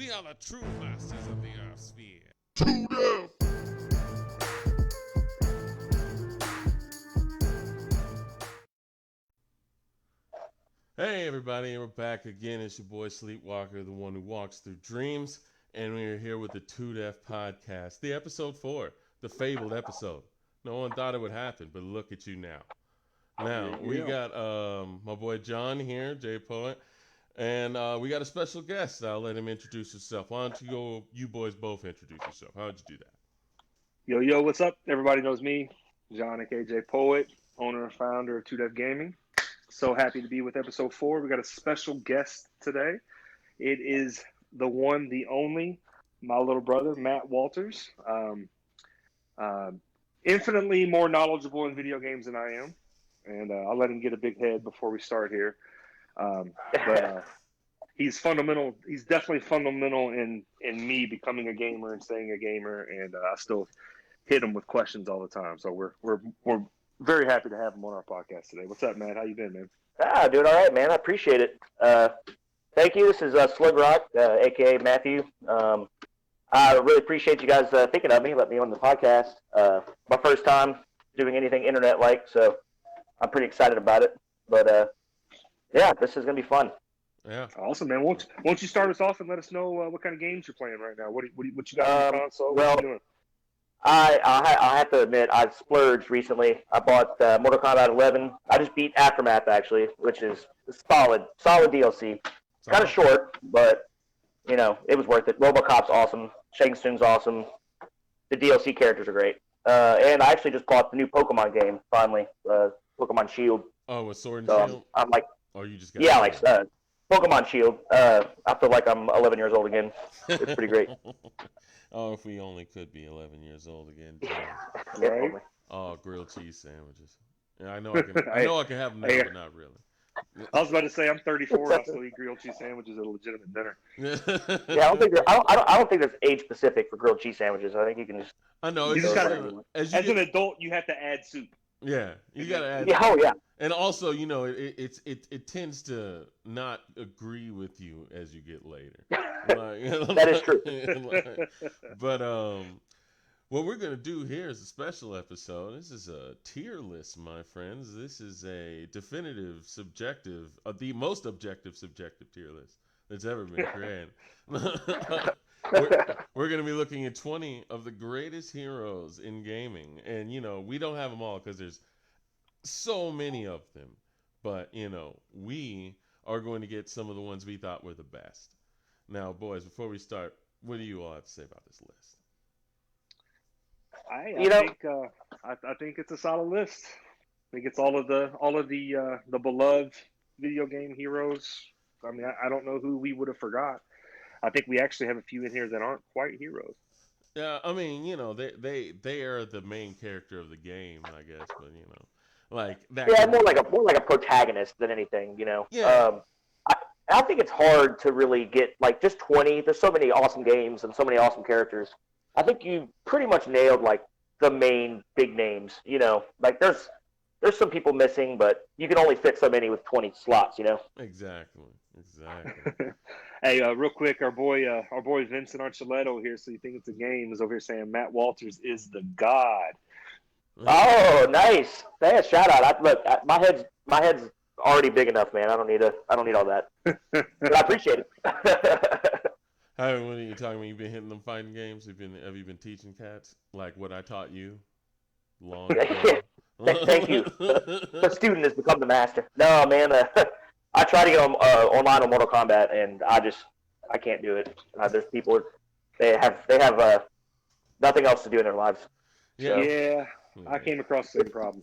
We are the true masters of the Earth sphere. Hey everybody, and we're back again. It's your boy Sleepwalker, the one who walks through dreams, and we're here with the 2Def podcast, the episode 4, the fabled episode. No one thought it would happen, but look at you now. Now, we got my boy John here, J Poet, and we got a special guest. I'll let him introduce himself. Why don't you boys both introduce yourself? How'd you do that? Yo, what's up? Everybody knows me, John, aka J Poet, owner and founder of 2Def Gaming. So happy to be with episode 4. We got a special guest today. It is the one, the only, my little brother, Matt Walters. Infinitely more knowledgeable in video games than I am. And I'll let him get a big head before we start here. But he's fundamental. He's definitely fundamental in me becoming a gamer and staying a gamer. And I still hit him with questions all the time. So we're very happy to have him on our podcast today. What's up, Matt? How you been, man? Doing all right, man. I appreciate it. Thank you. This is Slug Rock, a.k.a. Matthew. I really appreciate you guys thinking of me, let me on the podcast. My first time doing anything internet-like, so I'm pretty excited about it. But, yeah, this is going to be fun. Yeah. Awesome, man. Won't you start us off and let us know what kind of games you're playing right now? What you got on your console? What you doing? I have to admit, I've splurged recently. I bought Mortal Kombat 11. I just beat Aftermath, actually, which is solid DLC. It's kind of short, but, you know, it was worth it. Robocop's awesome. Shang Tsung's awesome. The DLC characters are great. And I actually just bought the new Pokemon game, finally. Pokemon Shield. Oh, with Sword and Shield? I'm like... Oh, you just got Pokemon Shield. I feel like I'm 11 years old again. It's pretty great. Oh, if we only could be 11 years old again. Right? Oh, grilled cheese sandwiches. Yeah, I know I can have them now, but not really. I was about to say I'm 34. I still eat grilled cheese sandwiches at a legitimate dinner. Yeah, I don't think there's age specific for grilled cheese sandwiches. I think you can just. I know. You just gotta, as an adult, you have to add soup. Yeah, you gotta add. Yeah, oh yeah. And also, you know, it tends to not agree with you as you get later. That is true. But what we're gonna do here is a special episode. This is a tier list, my friends. This is a definitive, subjective, the most objective subjective tier list that's ever been created. We're going to be looking at 20 of the greatest heroes in gaming. And, you know, we don't have them all because there's so many of them. But, you know, we are going to get some of the ones we thought were the best. Now, boys, before we start, what do you all have to say about this list? I think it's a solid list. I think it's all of the beloved video game heroes. I mean, I don't know who we would have forgot. I think we actually have a few in here that aren't quite heroes. Yeah, I mean, you know, they are the main character of the game, I guess, but you know, like that. Yeah, more like a protagonist than anything, you know. Yeah. I think it's hard to really get like just 20. There's so many awesome games and so many awesome characters. I think you pretty much nailed like the main big names, you know. Like there's some people missing, but you can only fit so many with 20 slots, you know. Exactly. Hey, real quick, our boy Vincent Archuleta here, so you think it's a game, is over here saying Matt Walters is the god. Oh, nice! Hey, shout out. My head's already big enough, man. I don't need all that. But I appreciate it. Hey, what are you talking about? You've been hitting them fighting games. Have you been teaching cats like what I taught you? Long ago. Thank you. The student has become the master. No, man. I try to get online on Mortal Kombat, and I can't do it. There's people they have nothing else to do in their lives. So. Yeah. I came across the same problem.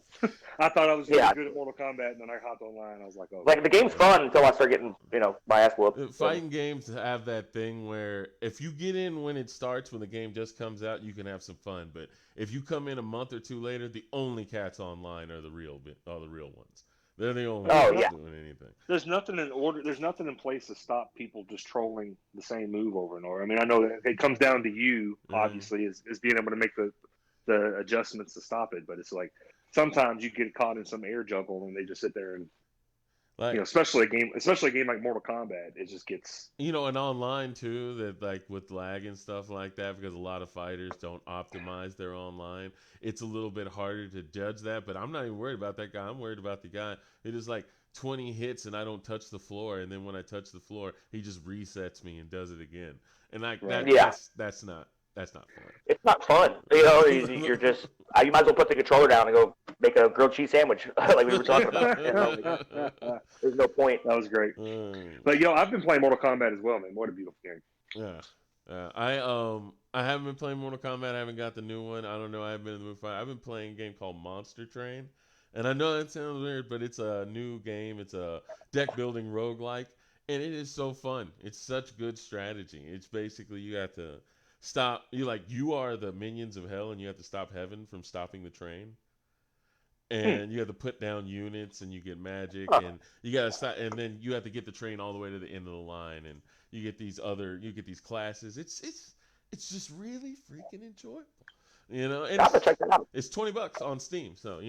I thought I was really good at Mortal Kombat, and then I hopped online, and I was like, oh. Like, the game's fun until I start getting, you know, my ass whooped. Fighting games have that thing where if you get in when it starts, when the game just comes out, you can have some fun. But if you come in a month or two later, the only cats online are the real ones. They're the only ones doing anything. There's nothing in order. There's nothing in place to stop people just trolling the same move over and over. I mean, I know that it comes down to you, obviously, is being able to make the adjustments to stop it. But it's like sometimes you get caught in some air juggle and they just sit there and Like, especially a game like Mortal Kombat, it just gets. and online too, that like with lag and stuff like that, because a lot of fighters don't optimize their online. It's a little bit harder to judge that, but I'm not even worried about that guy. I'm worried about the guy who does like 20 hits and I don't touch the floor, and then when I touch the floor, he just resets me and does it again. And like Right. that's not fun. It's not fun. You're just you might as well put the controller down and go make a grilled cheese sandwich, like we were talking about. There's no point. That was great. Mm. But I've been playing Mortal Kombat as well, man. What a beautiful game. Yeah. I haven't been playing Mortal Kombat. I haven't got the new one. I don't know. I haven't been in the mood for it. I've been playing a game called Monster Train. And I know that sounds weird, but it's a new game. It's a deck building roguelike. And it is so fun. It's such good strategy. It's basically you have to stop. You are the minions of hell, and you have to stop heaven from stopping the train. And you have to put down units, and you get magic, and you gotta stop, and then you have to get the train all the way to the end of the line, and you get these classes. It's just really freaking enjoyable, And I have to check that out. it's $20 on Steam, so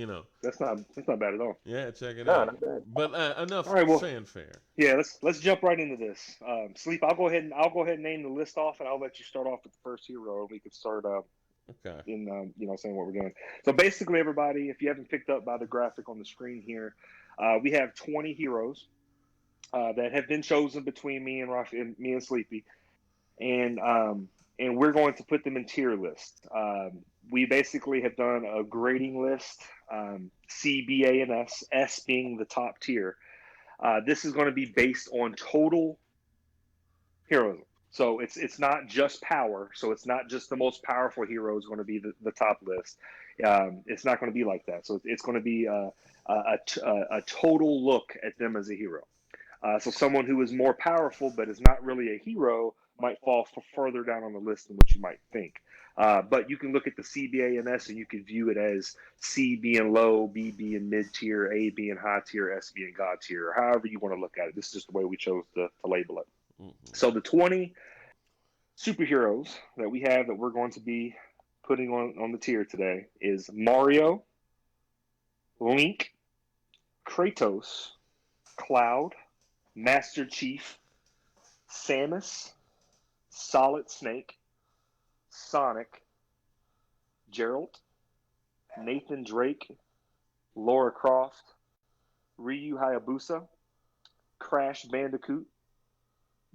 That's not bad at all. Yeah, check it No, out. not bad. But enough All right, well- fanfare. Yeah, let's jump right into this. Sleep. I'll go ahead and name the list off, and I'll let you start off with the first hero. We can start Okay. in saying what we're doing. So basically, everybody, if you haven't picked up by the graphic on the screen here, we have 20 heroes that have been chosen between me and Sleepy, and we're going to put them in tier lists. We basically have done a grading list, C, B, A, and S, S being the top tier. This is going to be based on total heroism. So it's not just power. So it's not just the most powerful hero is going to be the top list. It's not going to be like that. So it's going to be a total look at them as a hero. So someone who is more powerful but is not really a hero might fall further down on the list than what you might think. But you can look at the C, B, A, and S, and you can view it as C being low, B being mid tier, A being high tier, S being God tier, or however you want to look at it. This is just the way we chose to label it. Mm-hmm. So the 20 superheroes that we have that we're going to be putting on the tier today is Mario, Link, Kratos, Cloud, Master Chief, Samus, Solid Snake, Sonic, Geralt, Nathan Drake, Lara Croft, Ryu Hayabusa, Crash Bandicoot,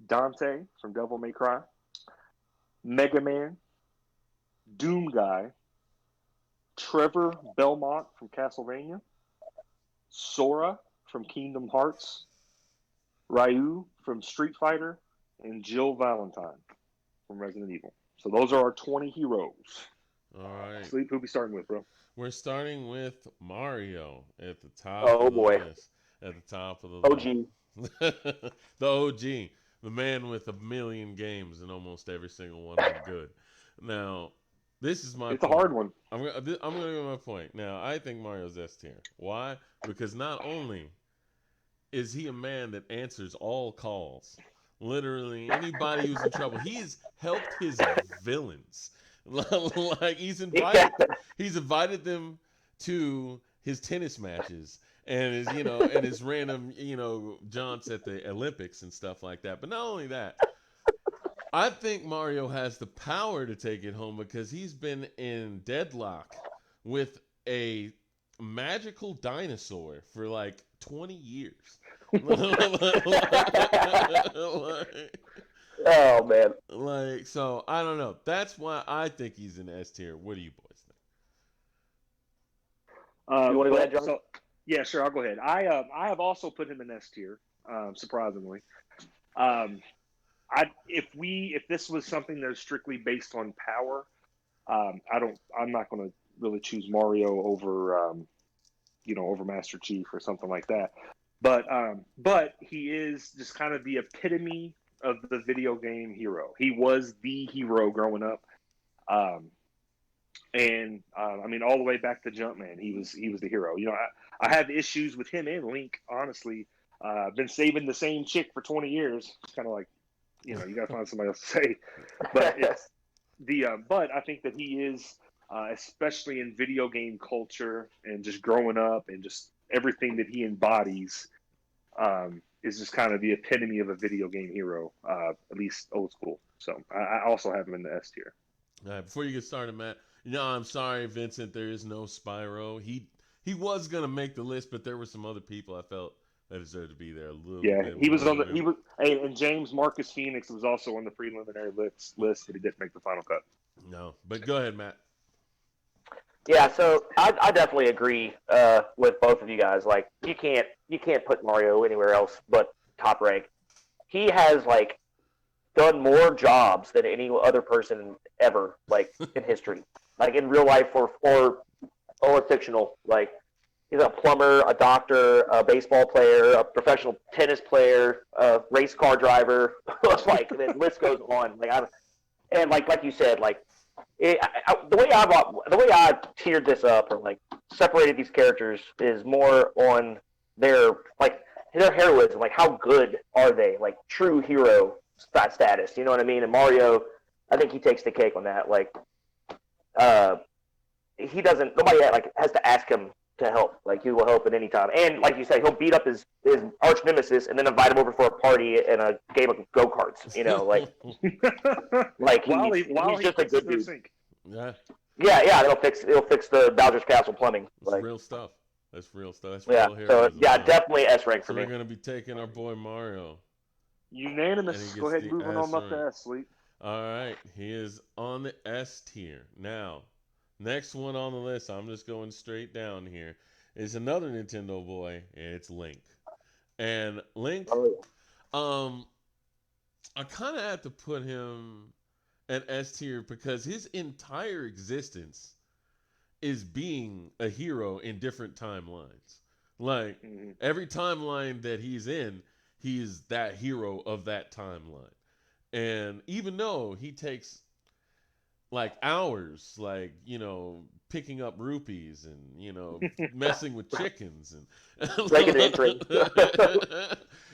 Dante from Devil May Cry, Mega Man, Doom Guy, Trevor Belmont from Castlevania, Sora from Kingdom Hearts, Ryu from Street Fighter, and Jill Valentine from Resident Evil. So those are our 20 heroes. All right. Sleep, who we starting with, bro? We're starting with Mario at the top Oh, of the boy. list. At the top of the OG. list. The OG. The man with 1 million games and almost every single one of them good. Now, this is my It's point. a hard one. I'm going to give my point. Now, I think Mario's S tier. Why? Because not only is he a man that answers all calls, literally anybody who's in trouble, he's helped his villains. Like he's invited them to his tennis matches and his random jaunts at the Olympics and stuff like that. But not only that, I think Mario has the power to take it home because he's been in deadlock with a magical dinosaur for like 20 years. Oh man. So I don't know. That's why I think he's in S tier. What do you boys think? You wanna go ahead, John? So, yeah, sure. I'll go ahead. I have also put him in S tier. Surprisingly, if this was something that's strictly based on power, I'm not going to really choose Mario over over Master Chief or something like that. But he is just kind of the epitome of the video game hero. He was the hero growing up. And I mean, all the way back to Jumpman, he was the hero. I have issues with him and Link, honestly. I've been saving the same chick for 20 years. It's kind of like, you got to find somebody else to say. But it's but I think that he is, especially in video game culture and just growing up and just everything that he embodies, is just kind of the epitome of a video game hero, at least old school. So I also have him in the S tier. All right, before you get started, Matt, I'm sorry, Vincent, there is no Spyro. He was gonna make the list, but there were some other people I felt that deserved to be there a little bit. Yeah, he was on the and James Marcus Phoenix was also on the preliminary list, but he didn't make the final cut. No, but go ahead, Matt. Yeah, so I definitely agree with both of you guys. Like, you can't put Mario anywhere else but top rank. He has like done more jobs than any other person ever, like in history, like in real life or fictional. Like, he's a plumber, a doctor, a baseball player, a professional tennis player, a race car driver. Like, the list goes on. Like you said, like. The way I tiered this up or like separated these characters is more on their heroism, like how good are they, like true hero status, you know what I mean? And Mario, I think he takes the cake on that. Like, nobody like has to ask him to help. Like, he will help at any time. And like you say, he'll beat up his arch nemesis and then invite him over for a party and a game of go-karts, you know, like he's just a good dude. Sink. Yeah, it'll fix the Bowser's Castle plumbing. That's real stuff. That's real stuff. That's yeah, real so yeah, definitely S rank for me. We're going to be taking our boy Mario. Unanimous. Go ahead and move on up to S, Sleep. All right, he is on the S tier. Now, next one on the list, I'm just going straight down here, is another Nintendo boy, and it's Link. And Link, I kind of have to put him at S tier because his entire existence is being a hero in different timelines. Like, every timeline that he's in, he is that hero of that timeline. And even though he takes like hours, like, picking up rupees and, messing with chickens and like an entry.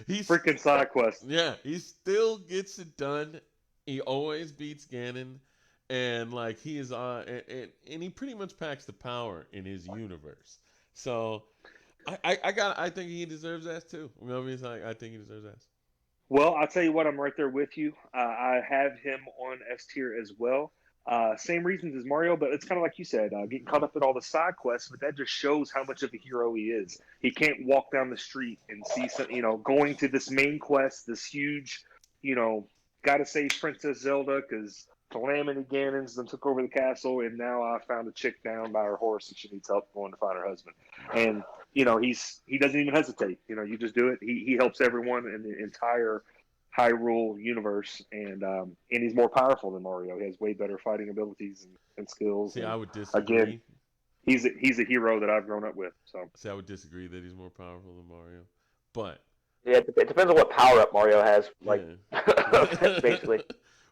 He's freaking side quest. Yeah, he still gets it done. He always beats Ganon, and like he is and he pretty much packs the power in his universe. So I think he deserves S too. I think he deserves S. Well, I'll tell you what, I'm right there with you. I have him on S tier as well. Same reasons as Mario, but it's kind of like you said, getting caught up in all the side quests, but that just shows how much of a hero he is. He can't walk down the street and see some, going to this main quest, this huge, got to save Princess Zelda because Calamity Ganon's then took over the castle, and now I found a chick down by her horse and she needs help going to find her husband. And, he doesn't even hesitate. You just do it. He helps everyone in the entire Hyrule universe, and he's more powerful than Mario. He has way better fighting abilities and skills. I would disagree. Again, he's a hero that I've grown up with. So I would disagree that he's more powerful than Mario, but yeah, it depends on what power up Mario has. Like, basically.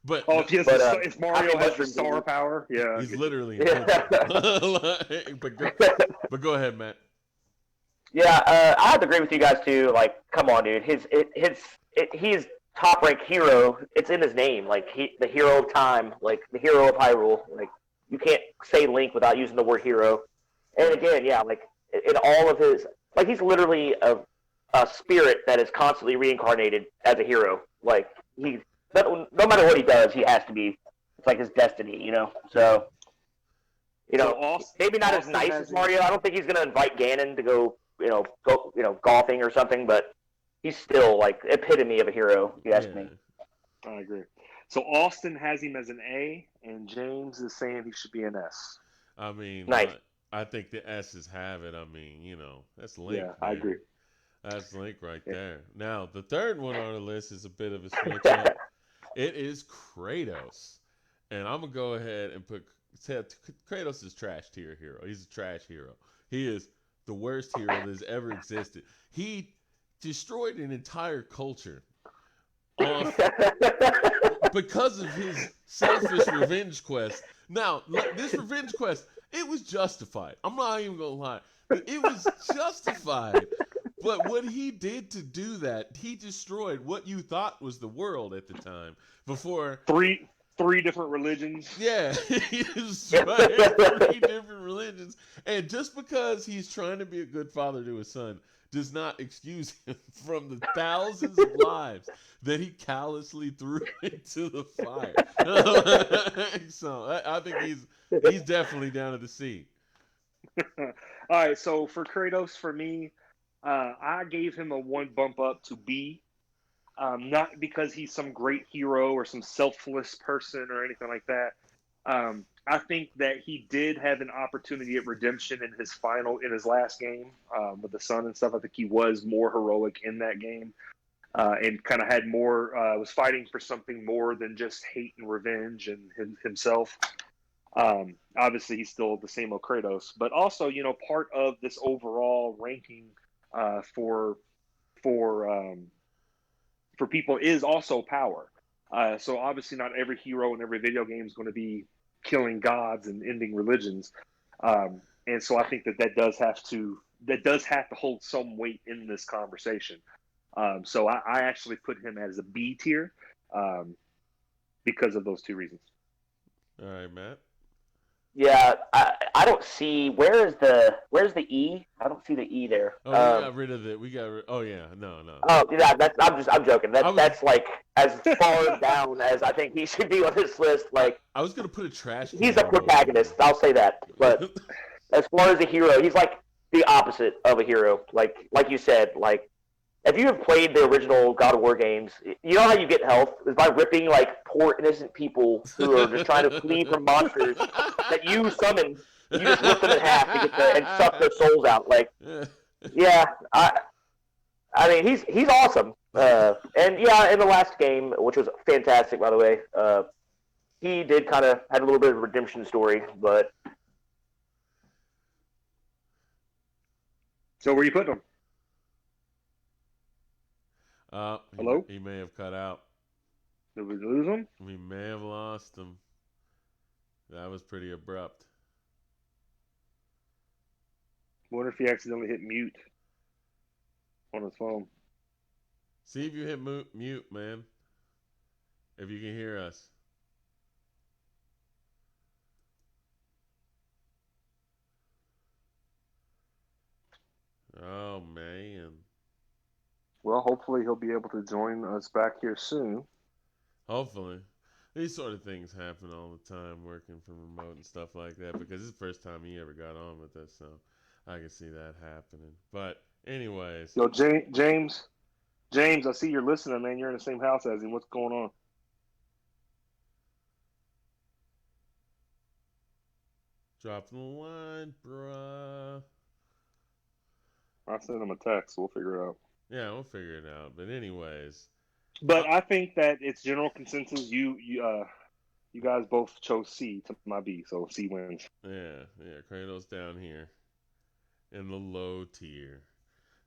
But if Mario has the star power, yeah, he's literally. Yeah. But go ahead, Matt. Yeah, I have to agree with you guys too. Like, come on, dude. He's top ranked hero. It's in his name. Like, the hero of time. Like, the hero of Hyrule. Like, you can't say Link without using the word hero. And again, yeah, like in all of his, like, he's literally a spirit that is constantly reincarnated as a hero. Like, no matter what he does, he has to be. It's like his destiny, So, maybe not as nice as Mario. I don't think he's gonna invite Ganon to go golfing or something, but he's still like epitome of a hero, if you ask me. I agree. So Austin has him as an A, and James is saying he should be an S. I mean, nice. I think the S's have it. I mean, that's Link. Yeah, I agree. That's Link right there. Now, the third one on the list is a bit of a switch up. It is Kratos. And I'm going to go ahead and put Kratos is trash tier hero. He's a trash hero. He is the worst hero that has ever existed. He destroyed an entire culture because of his selfish revenge quest. Now, this revenge quest, it was justified. I'm not even going to lie. It was justified. But what he did to do that, he destroyed what you thought was the world at the time. Before three different religions. Yeah, he destroyed 3 different religions. And just because he's trying to be a good father to his son does not excuse him from the thousands of lives that he callously threw into the fire. So I think he's definitely down to the sea. All right, so for Kratos, for me, I gave him a one bump up to B. Not because he's some great hero or some selfless person or anything like that. I think that he did have an opportunity at redemption in his last game with the Sun and stuff. I think he was more heroic in that game and kind of had more, was fighting for something more than just hate and revenge and himself. Obviously, he's still the same old Kratos, but also, part of this overall ranking for people is also power. So obviously, not every hero in every video game is going to be killing gods and ending religions, and so I think that does have to hold some weight in this conversation. So I actually put him as a B tier because of those two reasons. All right, Matt. Yeah, I don't see where's the E? I don't see the E there. Oh, we got rid of it. Oh yeah, no. Oh yeah, I'm joking. That's like as far down as I think he should be on this list. Like I was gonna put a trash. He's a protagonist. I'll say that. But as far as a hero, he's like the opposite of a hero. Like you said, like if you have played the original God of War games, you know how you get health is by ripping like poor innocent people who are just trying to flee from monsters that you summon. You just rip them in half to get and suck their souls out. Like, yeah, I mean he's awesome. And yeah, in the last game, which was fantastic by the way, he did kind of had a little bit of a redemption story, but. So where you putting him? Hello? He may have cut out. Did we lose him? We may have lost him. That was pretty abrupt. Wonder if he accidentally hit mute on his phone. See if you hit mute, man. If you can hear us. Oh, man. Well, hopefully he'll be able to join us back here soon. Hopefully. These sort of things happen all the time working from remote and stuff like that because it's the first time he ever got on with us, so I can see that happening. But anyways. Yo, James, I see you're listening, man. You're in the same house as him. What's going on? Drop the line, bruh. I'll send him a text. We'll figure it out. Yeah, we'll figure it out. But anyways. But I think that it's general consensus. You guys both chose C to my B, so C wins. Yeah. Kratos down here in the low tier.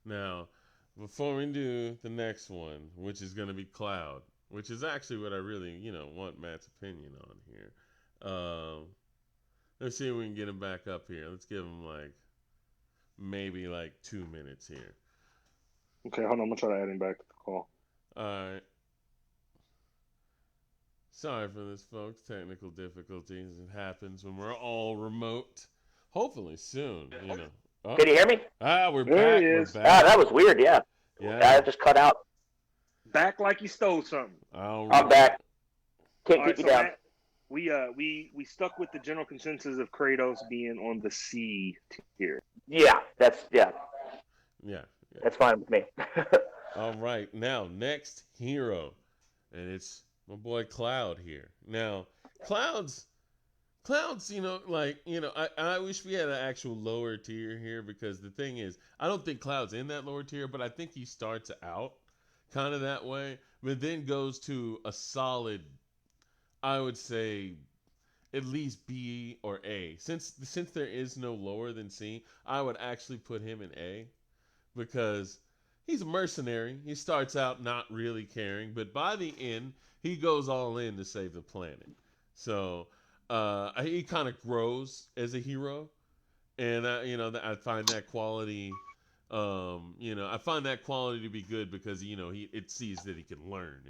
Now, before we do the next one, which is going to be Cloud, which is actually what I really, want Matt's opinion on here. Let's see if we can get him back up here. Let's give him maybe 2 minutes here. Okay, hold on. I'm going to try to add him back to the call. All right. Sorry for this, folks. Technical difficulties. It happens when we're all remote. Hopefully soon, Oh. Can you hear me? We're there back. He is. We're back. That was weird, yeah. Yeah. I just cut out. Back like you stole something. I'm back. Can't keep you down. Matt, we stuck with the general consensus of Kratos being on the C tier. Yeah. Yeah. That's fine with me. All right. Now, next hero. And it's my boy Cloud here. Now, Cloud's, I wish we had an actual lower tier here because the thing is, I don't think Cloud's in that lower tier, but I think he starts out kind of that way, but then goes to a solid, I would say, at least B or A. Since there is no lower than C, I would actually put him in A because he's a mercenary. He starts out not really caring, but by the end, he goes all in to save the planet. So he kind of grows as a hero, and I find that quality. I find that quality to be good because it sees that he can learn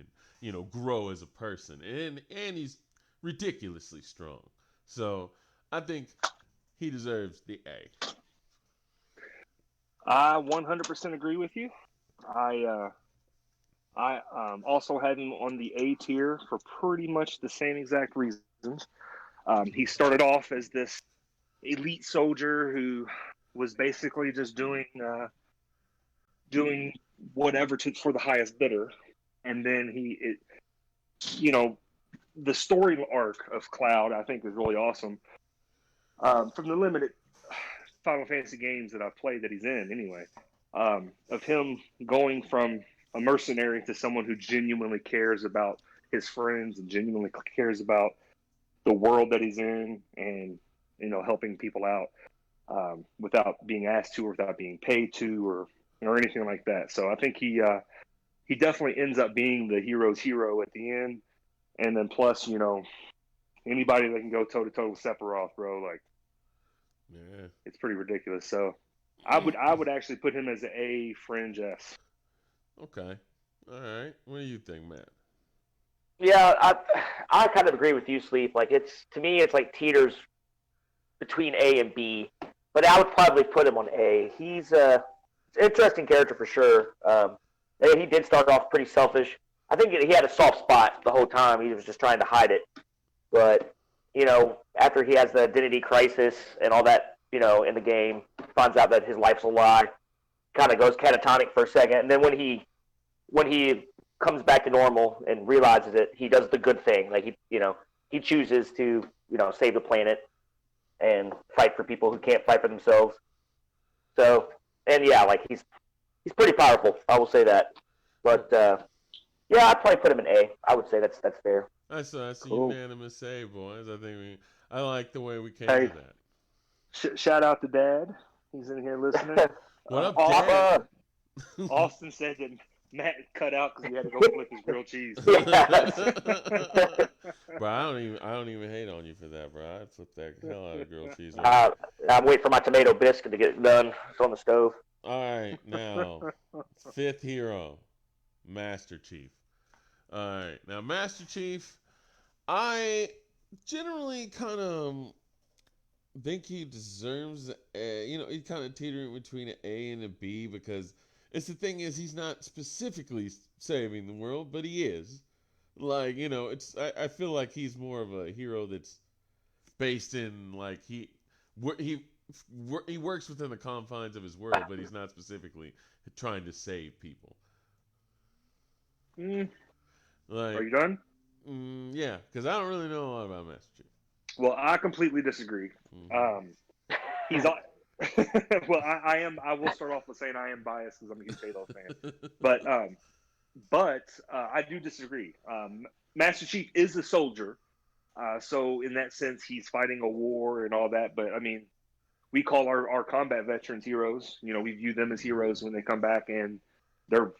and grow as a person, and he's ridiculously strong. So I think he deserves the A. I 100% agree with you. I also had him on the A tier for pretty much the same exact reasons. He started off as this elite soldier who was basically just doing whatever for the highest bidder, and then the story arc of Cloud I think is really awesome. From the limited Final Fantasy games that I've played that he's in, anyway, of him going from a mercenary to someone who genuinely cares about his friends and genuinely cares about the world that he's in, and helping people out without being asked to or without being paid to or anything like that. So I think he definitely ends up being the hero's hero at the end. And then plus, anybody that can go toe to toe with Sephiroth, bro, like, Yeah. it's pretty ridiculous. So I would actually put him as an A fringe S. Okay. All right. What do you think, Matt? Yeah, I kind of agree with you, Sleep. Like, to me, it's like teeters between A and B, but I would probably put him on A. He's an interesting character for sure. He did start off pretty selfish. I think he had a soft spot the whole time. He was just trying to hide it. But, after he has the identity crisis and all that, in the game, finds out that his life's a lie, kind of goes catatonic for a second. And then when he comes back to normal and realizes it, he does the good thing. Like, he chooses to, save the planet and fight for people who can't fight for themselves. So, and yeah, like, he's pretty powerful. I will say that. But, yeah, I'd probably put him in A. I would say that's fair. That's a Cool. unanimous say, boys. I like the way we came Hey. to that. Shout out to Dad. He's in here listening. What up, Austin, Dad? Austin said that Matt cut out because he had to go flip his grilled cheese. Bro, I don't even hate on you for that, bro. I'd flip that hell out of grilled cheese. I'm waiting for my tomato biscuit to get done. It's on the stove. All right, now, fifth hero, Master Chief. All right, now Master Chief, I generally kind of think he deserves he's kind of teetering between an A and a B, because it's the thing is he's not specifically saving the world, but he is. Like, I feel like he's more of a hero that's based in, like, he works within the confines of his world, but he's not specifically trying to save people. Like, Are you done? yeah, because I don't really know a lot about Master Chief. Well, I completely disagree. Mhm. He's well, I will start off with saying I am biased because I'm a huge Halo fan, but I do disagree. Master Chief is a soldier, so in that sense, he's fighting a war and all that. But I mean, we call our combat veterans heroes. We view them as heroes when they come back, and they're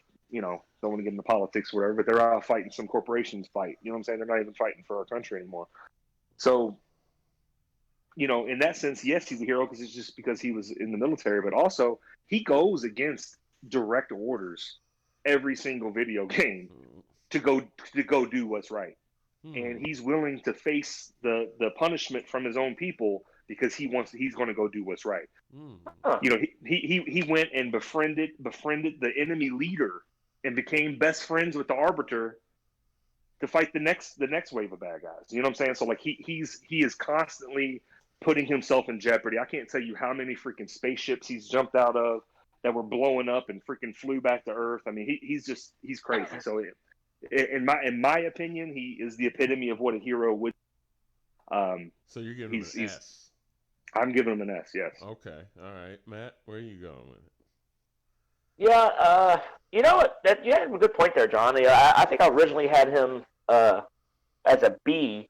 don't want to get into politics or whatever, but they're out fighting some corporations fight. You know what I'm saying? They're not even fighting for our country anymore. So, in that sense, yes, he's a hero because it's just because he was in the military, but also he goes against direct orders every single video game to go do what's right. And he's willing to face the punishment from his own people because he's going to go do what's right. Huh. He went and befriended the enemy leader and became best friends with the Arbiter to fight the next wave of bad guys. You know what I'm saying? So like he is constantly putting himself in jeopardy. I can't tell you how many freaking spaceships he's jumped out of that were blowing up and freaking flew back to Earth. I mean, he's crazy. So in my opinion, he is the epitome of what a hero would. So you're giving him an S. I'm giving him an S. Yes. Okay. All right, Matt, where are you going with it? Yeah, you know what? You had a good point there, John. I think I originally had him as a B.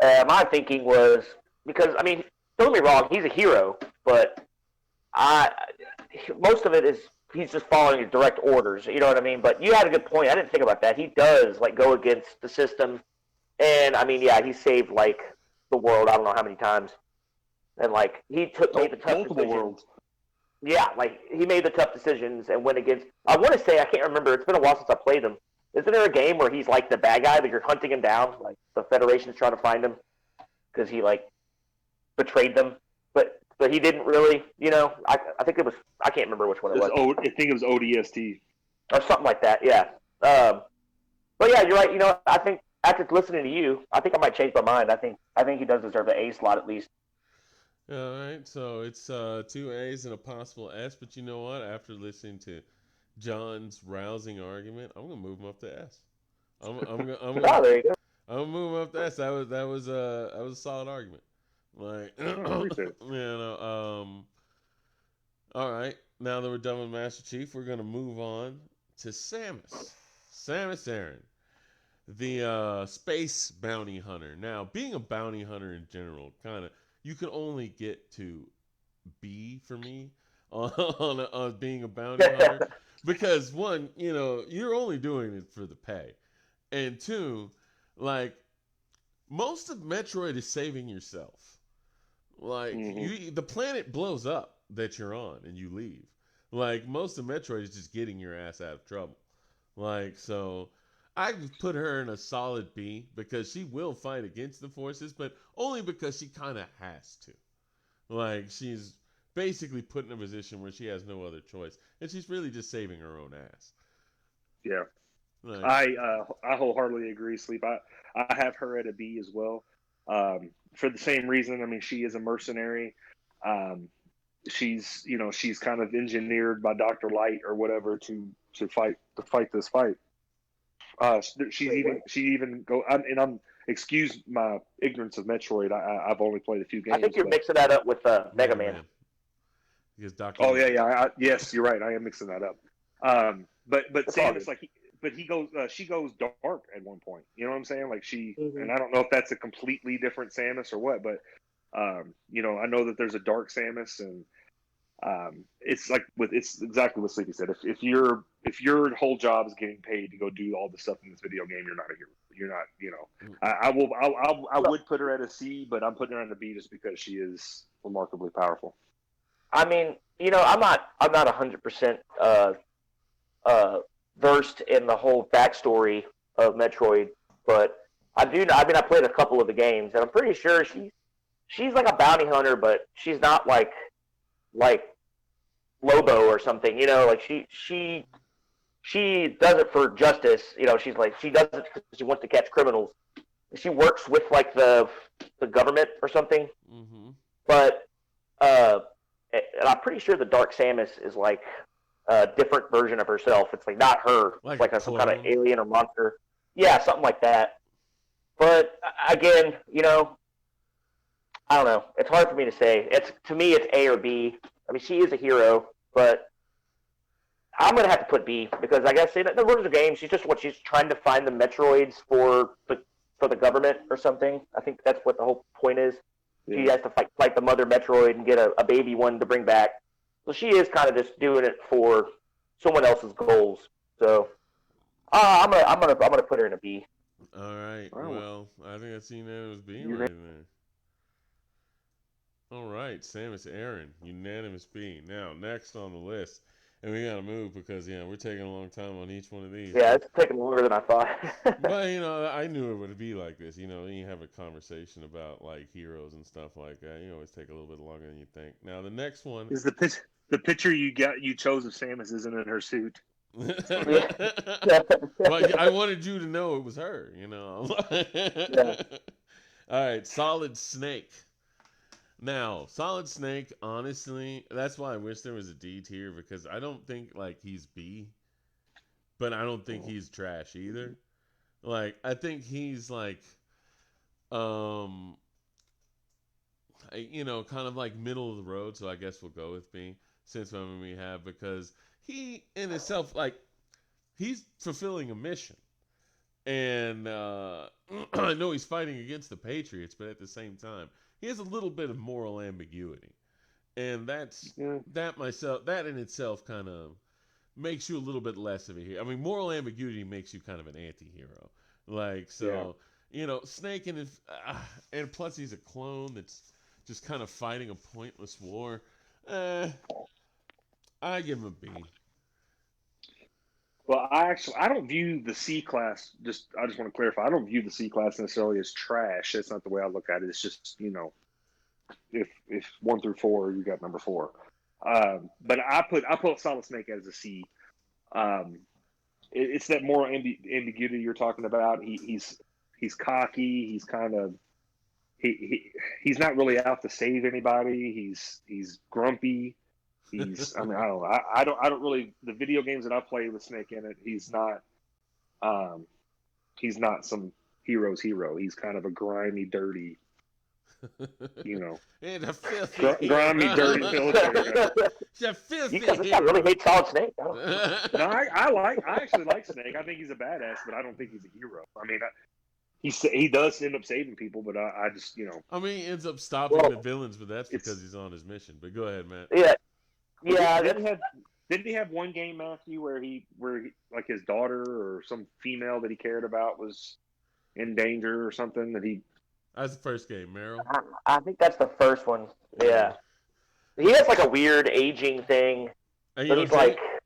My thinking was because, I mean, don't get me wrong, he's a hero, but most of it is he's just following direct orders. You know what I mean? But you had a good point. I didn't think about that. He does go against the system, and I mean, yeah, he saved the world. I don't know how many times, and made the tough multiple decisions. worlds. Yeah, he made the tough decisions and went against. I want to say, I can't remember. It's been a while since I played him. Isn't there a game where he's the bad guy, but you're hunting him down? The Federation's trying to find him because he betrayed them. But but he didn't really, I think it was, I can't remember which one it was. I think it was ODST. Or something like that, yeah. But yeah, you're right. I think after listening to you, I think I might change my mind. I think he does deserve an A slot at least. All right, so it's 2 A's and a possible S, but you know what? After listening to John's rousing argument, I'm gonna move him up to S. I'm There you go. gonna move him up to S. That was a solid argument. Like, all right. Now that we're done with Master Chief, we're gonna move on to Samus. Samus Aran, the space bounty hunter. Now, being a bounty hunter in general, you can only get to B for me on being a bounty hunter because one, you're only doing it for the pay, and two, like most of Metroid is saving yourself. Like the planet blows up that you're on and you leave. Like most of Metroid is just getting your ass out of trouble. Like so. I put her in a solid B because she will fight against the forces, but only because she kind of has to. Like, she's basically put in a position where she has no other choice, and she's really just saving her own ass. Yeah. Like, I wholeheartely agree, Sleep. I have her at a B as well. For the same reason. I mean, she is a mercenary. She's kind of engineered by Dr. Light or whatever to fight this fight. Excuse my ignorance of Metroid. I've only played a few games. I think you're mixing that up with Mega Man. Because Dr. Oh yeah. Yes, you're right. I am mixing that up. But Samus, he goes. She goes dark at one point. You know what I'm saying? Like and I don't know if that's a completely different Samus or what, but I know that there's a dark Samus, and it's exactly what Sleepy said. If your whole job is getting paid to go do all the stuff in this video game, you're not a hero. You're not. I would put her at a C, but I'm putting her on a B just because she is remarkably powerful. I mean, I'm not 100% versed in the whole backstory of Metroid, but I do. I mean, I played a couple of the games, and I'm pretty sure she's like a bounty hunter, but she's not like Lobo or something. Like she does it for justice. She's like she does it because she wants to catch criminals. She works with like the government or something. Mm-hmm. But and I'm pretty sure the Dark Samus is like a different version of herself. It's like not her. Like it's like some kind of alien or monster. Yeah, something like that. But again, I don't know. It's hard for me to say. To me, it's A or B. I mean, she is a hero, but I'm gonna have to put B because I guess in the rules of the game, she's trying to find the Metroids for the government or something. I think that's what the whole point is. Yeah. She has to fight the mother Metroid and get a baby one to bring back. So she is kind of just doing it for someone else's goals. So I'm gonna put her in a B. All right. Well, I think that's unanimous B right there. All right, Samus Aran, unanimous B. Now, next on the list, and we gotta move because we're taking a long time on each one of these. Yeah, it's taking longer than I thought. But I knew it would be like this. You have a conversation about like heroes and stuff like that. You always take a little bit longer than you think. Now, the next one is the picture you chose of Samus isn't in her suit. But I wanted you to know it was her. Yeah. All right, Solid Snake. Now, Solid Snake, honestly, that's why I wish there was a D tier because I don't think like he's B, but I don't think he's trash either. Like I think he's like, kind of like middle of the road. So I guess we'll go with B since we have because he in itself like he's fulfilling a mission, and I know he's fighting against the Patriots, but at the same time. He has a little bit of moral ambiguity, and that in itself kind of makes you a little bit less of a hero. I mean, moral ambiguity makes you kind of an anti-hero. Like, so, Snake and plus he's a clone that's just kind of fighting a pointless war. I give him a B. Well, I don't view the C class. I just want to clarify. I don't view the C class necessarily as trash. That's not the way I look at it. It's just if 1 through 4, you got number 4. But I put Solid Snake as a C. It's that moral ambiguity you're talking about. He's cocky. He's kind of he's not really out to save anybody. He's grumpy. He's I mean I don't know. I don't really the video games that I play with Snake in it. He's not some hero's hero. He's kind of a grimy, dirty, And a filthy grimy, dirty military guy. It's a filthy You guys really hate Solid Snake. No, I actually like Snake. I think he's a badass, but I don't think he's a hero. I mean, he does end up saving people, but I just I mean, he ends up stopping the villains, but that's because he's on his mission. But go ahead, Matt. Yeah. Didn't he have one game, Matthew, where he like his daughter or some female that he cared about was in danger or something that he? That's the first game, Meryl. I think that's the first one. Yeah. He has like a weird aging thing. And but he's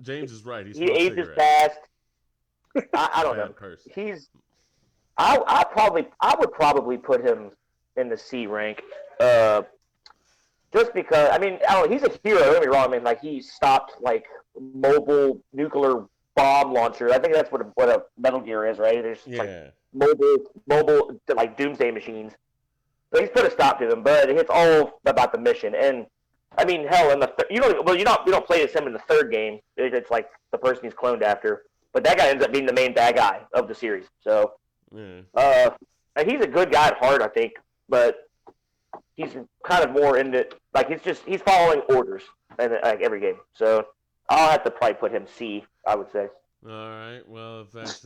James is right. He ages fast. I don't know. Person. I would probably put him in the C rank. Just because he's a hero. Don't get me wrong. I mean, like he stopped like mobile nuclear bomb launcher. I think that's what a Metal Gear is, right? There's like mobile like doomsday machines. So he's put a stop to them, but it's all about the mission. And I mean, hell, you don't play as him in the third game. It's like the person he's cloned after, but that guy ends up being the main bad guy of the series. So, he's a good guy at heart, I think, but he's kind of more into like he's following orders in like every game. So I'll have to probably put him C. I would say. All right. Well, if that's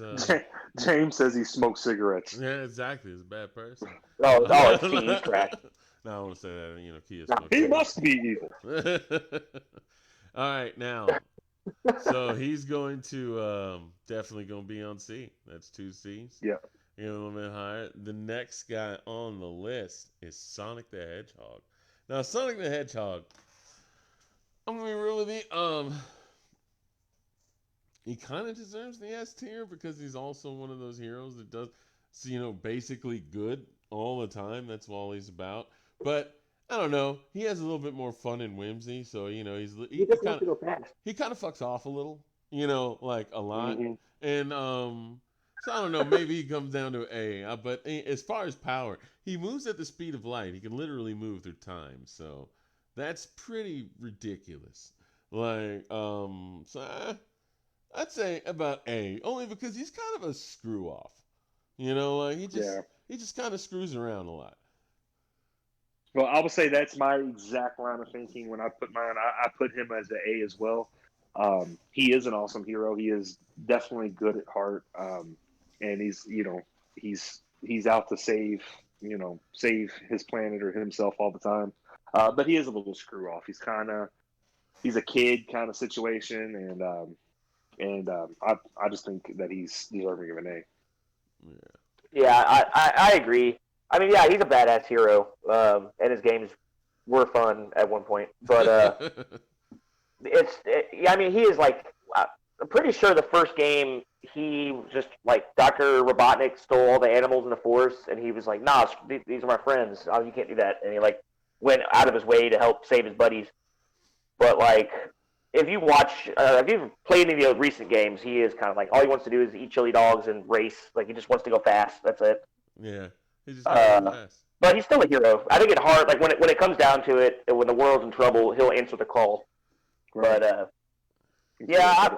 James says he smokes cigarettes. Yeah, exactly. He's a bad person. It's C. He's trash. No, I want to say that. Kia He must be evil. All right, now. So he's going to definitely going to be on C. That's 2 C's. Yeah. A little bit higher. The next guy on the list is Sonic the Hedgehog. Now, Sonic the Hedgehog, I'm gonna be real with you. He kind of deserves the S tier because he's also one of those heroes that does, basically good all the time. That's all he's about. But I don't know. He has a little bit more fun and whimsy. So he just wants to go fast. He kind of fucks off a little. Like a lot. Mm-hmm. And so I don't know. Maybe he comes down to A. But as far as power, he moves at the speed of light. He can literally move through time. So that's pretty ridiculous. Like, so I'd say about A, only because he's kind of a screw off. Like he just kind of screws around a lot. Well, I would say that's my exact line of thinking when I put mine. I put him as an A as well. He is an awesome hero. He is definitely good at heart. And he's out to save his planet or himself all the time. But he is a little screw off. He's a kid kind of situation, and I just think that he's deserving of an A. Yeah, I agree. I mean, yeah, he's a badass hero, and his games were fun at one point. But he is like, I'm pretty sure the first game he just like Dr. Robotnik stole all the animals in the forest, and he was like, "Nah, these are my friends. Oh, you can't do that." And he like went out of his way to help save his buddies. But like, if you've played any of the recent games, he is kind of like all he wants to do is eat chili dogs and race. Like he just wants to go fast. That's it. Yeah, he just goes fast. But he's still a hero. I think it's hard. Like when it comes down to it, when the world's in trouble, he'll answer the call. Right. But yeah,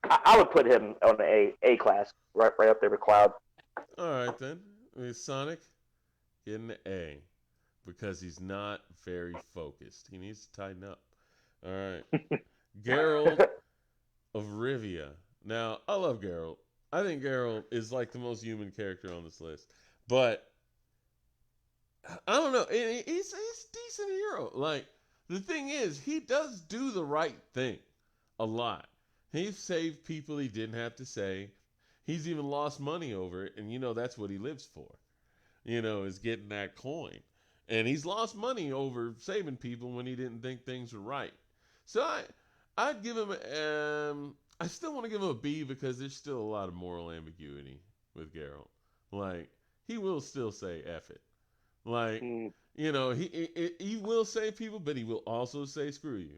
I would put him on the A class, right up there with Cloud. All right then, Sonic getting the A because he's not very focused. He needs to tighten up. All right, Geralt of Rivia. Now I love Geralt. I think Geralt is like the most human character on this list, but I don't know. He's a decent hero. Like the thing is, he does do the right thing a lot. He's saved people he didn't have to save. He's even lost money over it, and that's what he lives for. Is getting that coin. And he's lost money over saving people when he didn't think things were right. So I'd give him I still want to give him a B because there's still a lot of moral ambiguity with Geralt. Like, he will still say F it. Like, You know, he will save people, but he will also say screw you.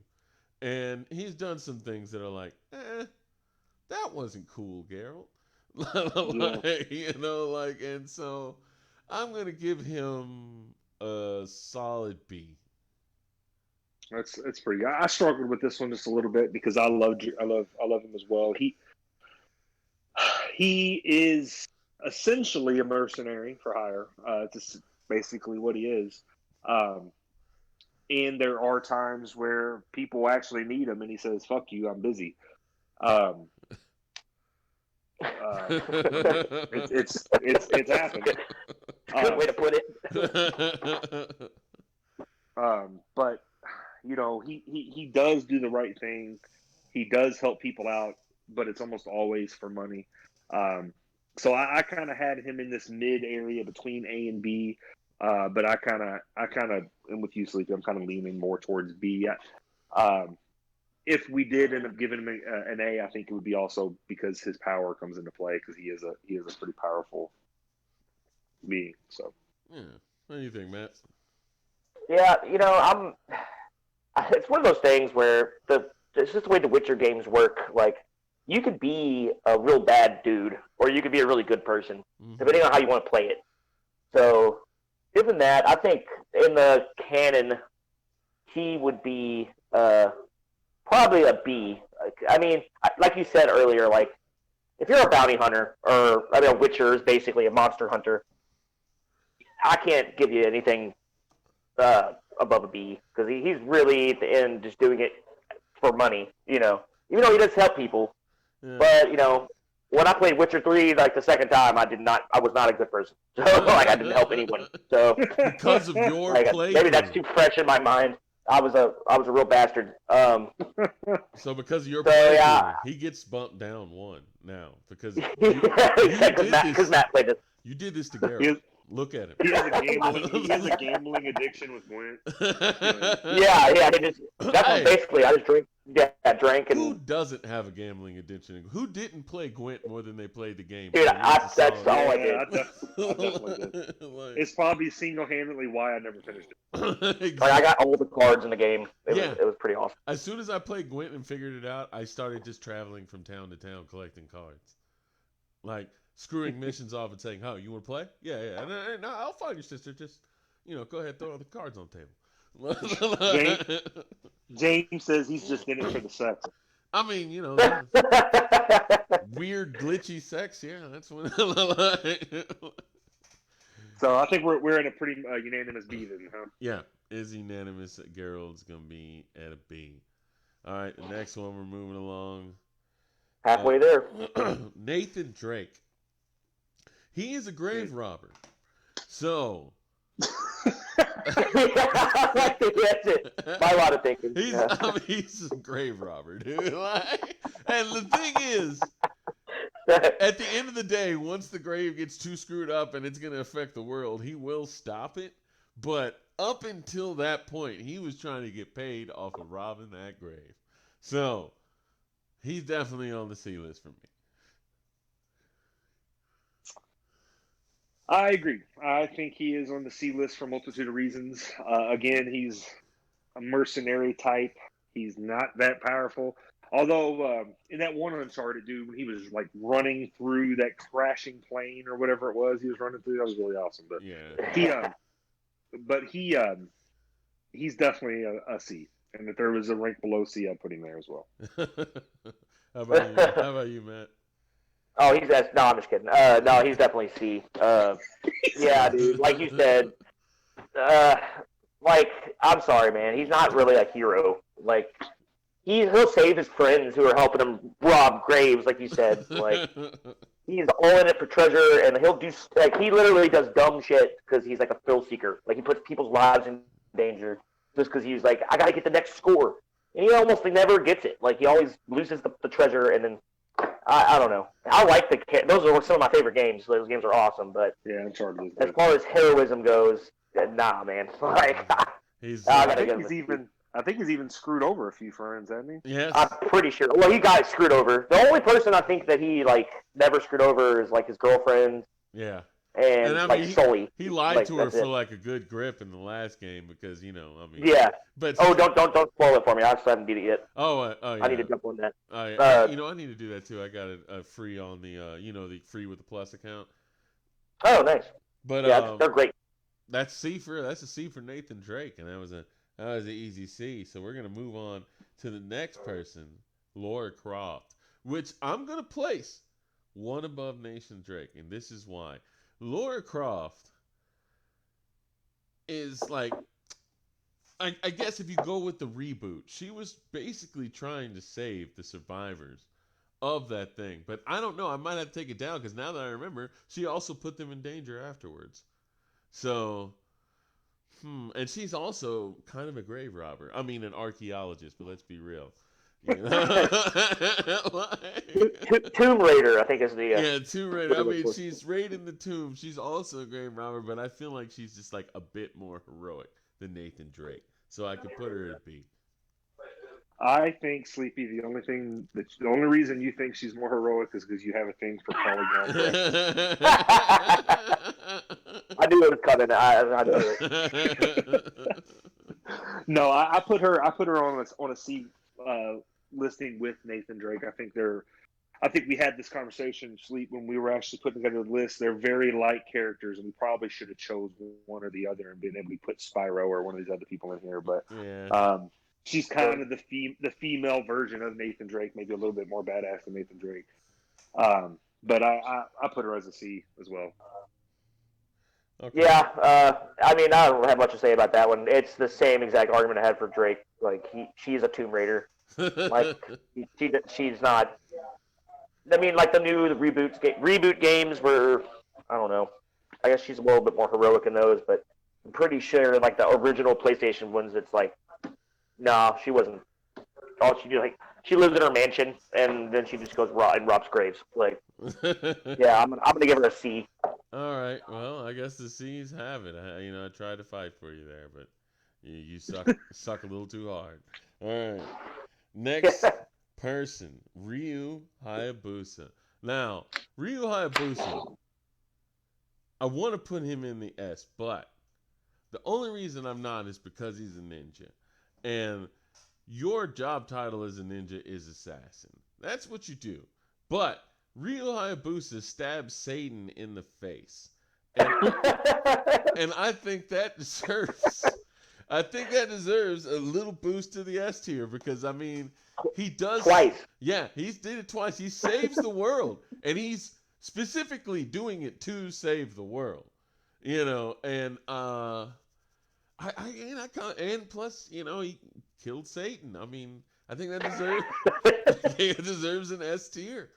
And he's done some things that are like, that wasn't cool, Geralt. Like, you know, like, and so I'm gonna give him a solid B. That's pretty. I struggled with this one just a little bit because I love him as well. He is essentially a mercenary for hire. Just basically what he is. And there are times where people actually need him, and he says, "Fuck you, I'm busy." It's happened. Good way to put it. But you know, he does do the right thing. He does help people out, but it's almost always for money. So I kind of had him in this mid area between A and B, but I kind of am with you, Sleepy. I'm kind of leaning more towards B. If we did end up giving him an A, I think it would be also because his power comes into play because he is a pretty powerful being. So, yeah. What do you think, Matt? Yeah, you know, it's one of those things where it's just the way the Witcher games work. Like, you could be a real bad dude, or you could be a really good person, depending on how you want to play it. So, given that, I think in the canon, he would be probably a B. I mean, like you said earlier, like, if you're a bounty hunter, or, I mean, a Witcher is basically a monster hunter, I can't give you anything above a B, because he's really, at the end, just doing it for money, you know. Even though he does help people. Yeah. But, you know, when I played Witcher 3, like, the second time, I was not a good person. So, like, I didn't help anyone. So, because of your play, maybe that's too fresh in my mind. I was a real bastard. So because of your playthrough, he gets bumped down one now because because Matt played this. You did this to Geralt. Look at him. He has a gambling addiction with Gwent. Yeah. That's basically I just drank. Yeah, drank and. Who doesn't have a gambling addiction? Who didn't play Gwent more than they played the game? Dude, that's all I did. I definitely did. It's probably single-handedly why I never finished it. Exactly. Like, I got all the cards in the game. It was pretty awesome. As soon as I played Gwent and figured it out, I started just traveling from town to town collecting cards. Like, screwing missions off and saying, "Oh, you want to play? Yeah. And I'll find your sister. Just, go ahead, throw all the cards on the table." James says he's just in it for the sex. I mean, weird glitchy sex. Yeah, that's what. So I think we're in a pretty unanimous B then, huh? Yeah, is unanimous that Geralt's gonna be at a B. All right, the next one we're moving along. Halfway there. Nathan Drake. He is a grave robber. So. That's it. My lot of thinking. He's a grave robber, dude. And the thing is, at the end of the day, once the grave gets too screwed up and it's going to affect the world, he will stop it. But up until that point, he was trying to get paid off of robbing that grave. So, he's definitely on the C list for me. I agree. I think he is on the C list for a multitude of reasons. Again, he's a mercenary type. He's not that powerful. Although, in that one Uncharted, dude, when he was, like, running through that crashing plane or whatever it was he was running through, that was really awesome. But yeah. He's definitely a C. And if there was a rank below C, I'd put him there as well. How about you, Matt? Oh, no, I'm just kidding. No, he's definitely C. Yeah, dude, like you said, I'm sorry, man. He's not really a hero. Like, he'll save his friends who are helping him rob graves, like you said. Like, he's all in it for treasure, and he'll do, like, he literally does dumb shit because he's like a thrill seeker. Like, he puts people's lives in danger just because he's like, I gotta get the next score. And he almost never gets it. Like, he always loses the treasure, and then I don't know. I like those are some of my favorite games. Those games are awesome, but yeah, Uncharted. As far as heroism goes, nah, man. Like, I think he's even screwed over a few friends, hasn't he? Yes. I'm pretty sure. Well, he got screwed over. The only person I think that he never screwed over is his girlfriend. Yeah. and I like mean, Sully. he lied Like, to her that's for it. like a good grip in the last game because I mean, Yeah. But Oh, don't spoil it for me. I still haven't beat it yet. oh I need yeah. to jump on that. I need to do that too. I got it free on the the free with the plus account. Oh, nice. But Yeah, they're great. that's a C for Nathan Drake, and that was an easy C. So we're gonna move on to the next person, Laura Croft, which I'm gonna place one above Nathan Drake, and this is why. Laura Croft is like, I guess if you go with the reboot, she was basically trying to save the survivors of that thing. But I don't know. I might have to take it down because now that I remember, she also put them in danger afterwards. So, and she's also kind of a grave robber. I mean, an archaeologist, but let's be real. You know? Tomb Raider, I think is the. Yeah, Tomb Raider. I mean, she's raiding the tomb. She's also a grave robber, but I feel like she's just like a bit more heroic than Nathan Drake. So I could put her at B. I think, Sleepy, the only reason you think she's more heroic is because you have a thing for Polygon. I knew it was coming. I knew it. No, I put her on a C listing with Nathan Drake. I think we had this conversation, Sleep, when we were actually putting together the list. They're very light characters, and we probably should have chose one or the other and been able to put Spyro or one of these other people in here. But yeah. She's kind of the female version of Nathan Drake, maybe a little bit more badass than Nathan Drake. But I put her as a C as well. Okay. Yeah, I mean, I don't have much to say about that one. It's the same exact argument I had for Drake. Like, she's a Tomb Raider. Like, she's not. I mean, like the reboot games were, I don't know. I guess she's a little bit more heroic in those, but I'm pretty sure, like the original PlayStation ones, it's like, no, she wasn't. All she did, like, she lives in her mansion, and then she just goes and robs graves. Like, yeah, I'm gonna give her a C. All right. Well, I guess the C's have it. I tried to fight for you there, but you suck a little too hard. All right. Next person, Ryu Hayabusa. Now, Ryu Hayabusa, I want to put him in the S, but the only reason I'm not is because he's a ninja. And your job title as a ninja is assassin. That's what you do. But Ryu Hayabusa stabs Satan in the face. And I think that deserves a little boost to the S tier because, I mean, he does. Twice. Yeah, he did it twice. He saves the world. And he's specifically doing it to save the world. And and plus, he killed Satan. I mean, I think that deserves an S tier.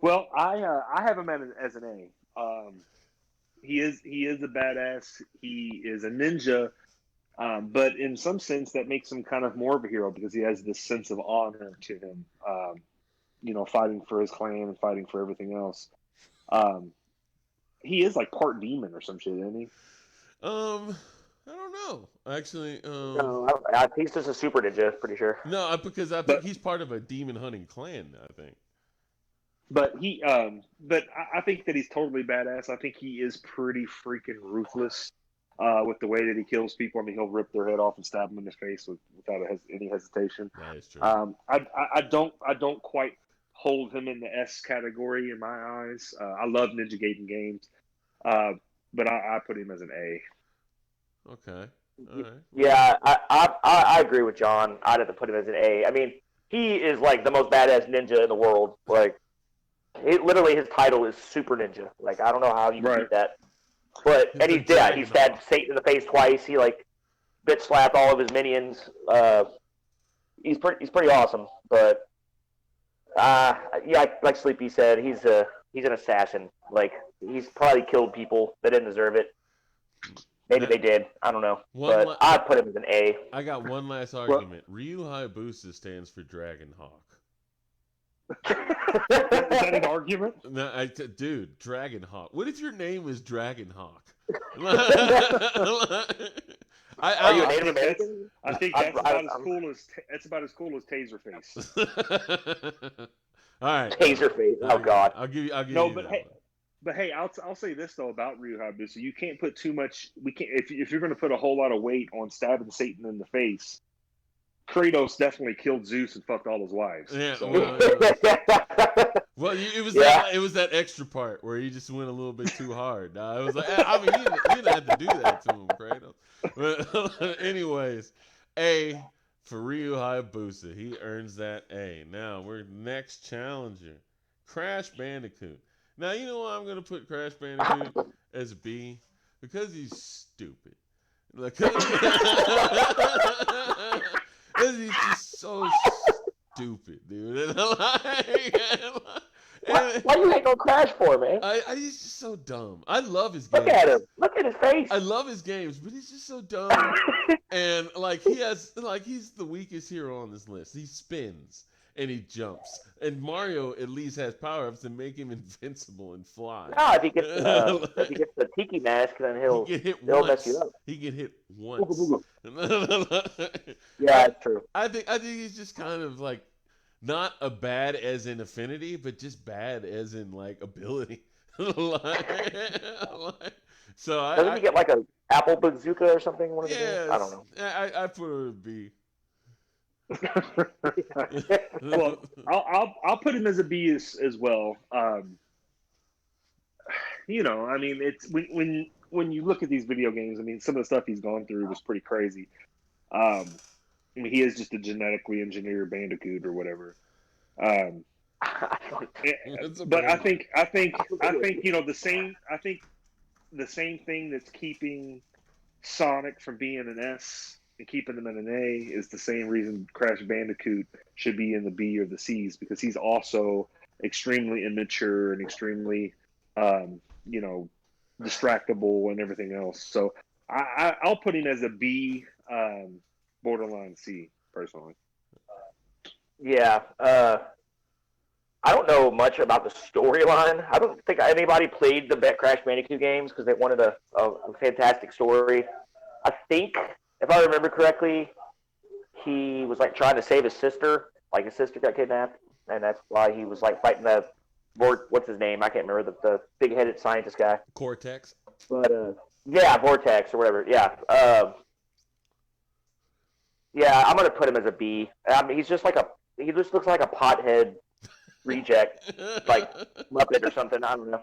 Well, I have him as an A. He is a badass. He is a ninja, but in some sense that makes him kind of more of a hero because he has this sense of honor to him. Fighting for his clan and fighting for everything else. He is like part demon or some shit, isn't he? I don't know. Actually, no, he's just a super ninja, pretty sure. No, because I think he's part of a demon hunting clan, I think. But I think that he's totally badass. I think he is pretty freaking ruthless with the way that he kills people. I mean, he'll rip their head off and stab them in the face without any hesitation. That is true. I don't quite hold him in the S category in my eyes. I love Ninja Gaiden games, but I put him as an A. Okay. All right. Yeah, I agree with John. I'd have to put him as an A. I mean, he is like the most badass ninja in the world. Like, literally his title is Super Ninja. Like, I don't know how you beat that. But he stabbed Satan in the face twice. He like bit slapped all of his minions. He's pretty awesome. But like Sleepy said, he's an assassin. Like, he's probably killed people that didn't deserve it. Maybe they did. I don't know. But I'd put him as an A. I got one last argument. Ryu Hayabusa stands for Dragon Hawk. Is that an argument? No, dude, Dragon Hawk. What if your name was Dragon Hawk? Are you a Native American? I think that's about as cool as Taserface. All right. Taserface. Oh God. I'll give you. No, that but one. hey, I'll say this though about Ryu Hayabusa. You can't put too much. We can't if you're going to put a whole lot of weight on stabbing Satan in the face. Kratos definitely killed Zeus and fucked all his wives. Yeah. So, Well, it was Yeah. that extra part where he just went a little bit too hard. It was like, I mean, you didn't have to do that to him, Kratos. But anyways, A for Ryu Hayabusa. He earns that A. Now we're next challenger, Crash Bandicoot. Now you know why I'm gonna put Crash Bandicoot as a B? Because he's stupid. Because he's just so stupid, dude. Why you hate on Crash for, man? He's just so dumb. I love his games. Look at him. Look at his face. I love his games, but he's just so dumb. And he's the weakest hero on this list. He spins and he jumps. And Mario at least has power-ups to make him invincible and fly. No, if he gets the tiki mask, then he'll mess you up. He get hit once. Yeah, that's true. I think he's just kind of like not a bad as in affinity, but just bad as in like ability. So Doesn't he get like a apple bazooka or something? One of the games? I don't know. I put it at B. well, I'll put him as a B as well. You know, I mean, it's when you look at these video games, I mean, some of the stuff he's gone through was pretty crazy. I mean, he is just a genetically engineered Bandicoot or whatever. But I think you know the same thing that's keeping Sonic from being an S and keeping them in an A is the same reason Crash Bandicoot should be in the B or the C's, because he's also extremely immature and extremely distractible and everything else. So I'll put him as a B, borderline C personally. Yeah. I don't know much about the storyline. I don't think anybody played the Crash Bandicoot games because they wanted a fantastic story. I think, if I remember correctly, he was like trying to save his sister. Like his sister got kidnapped, and that's why he was like fighting the what's his name? I can't remember the big-headed scientist guy. Cortex. But yeah, Vortex or whatever. Yeah. Yeah, I'm gonna put him as a B. I mean, he just looks like a pothead reject, like Muppet or something. I don't know.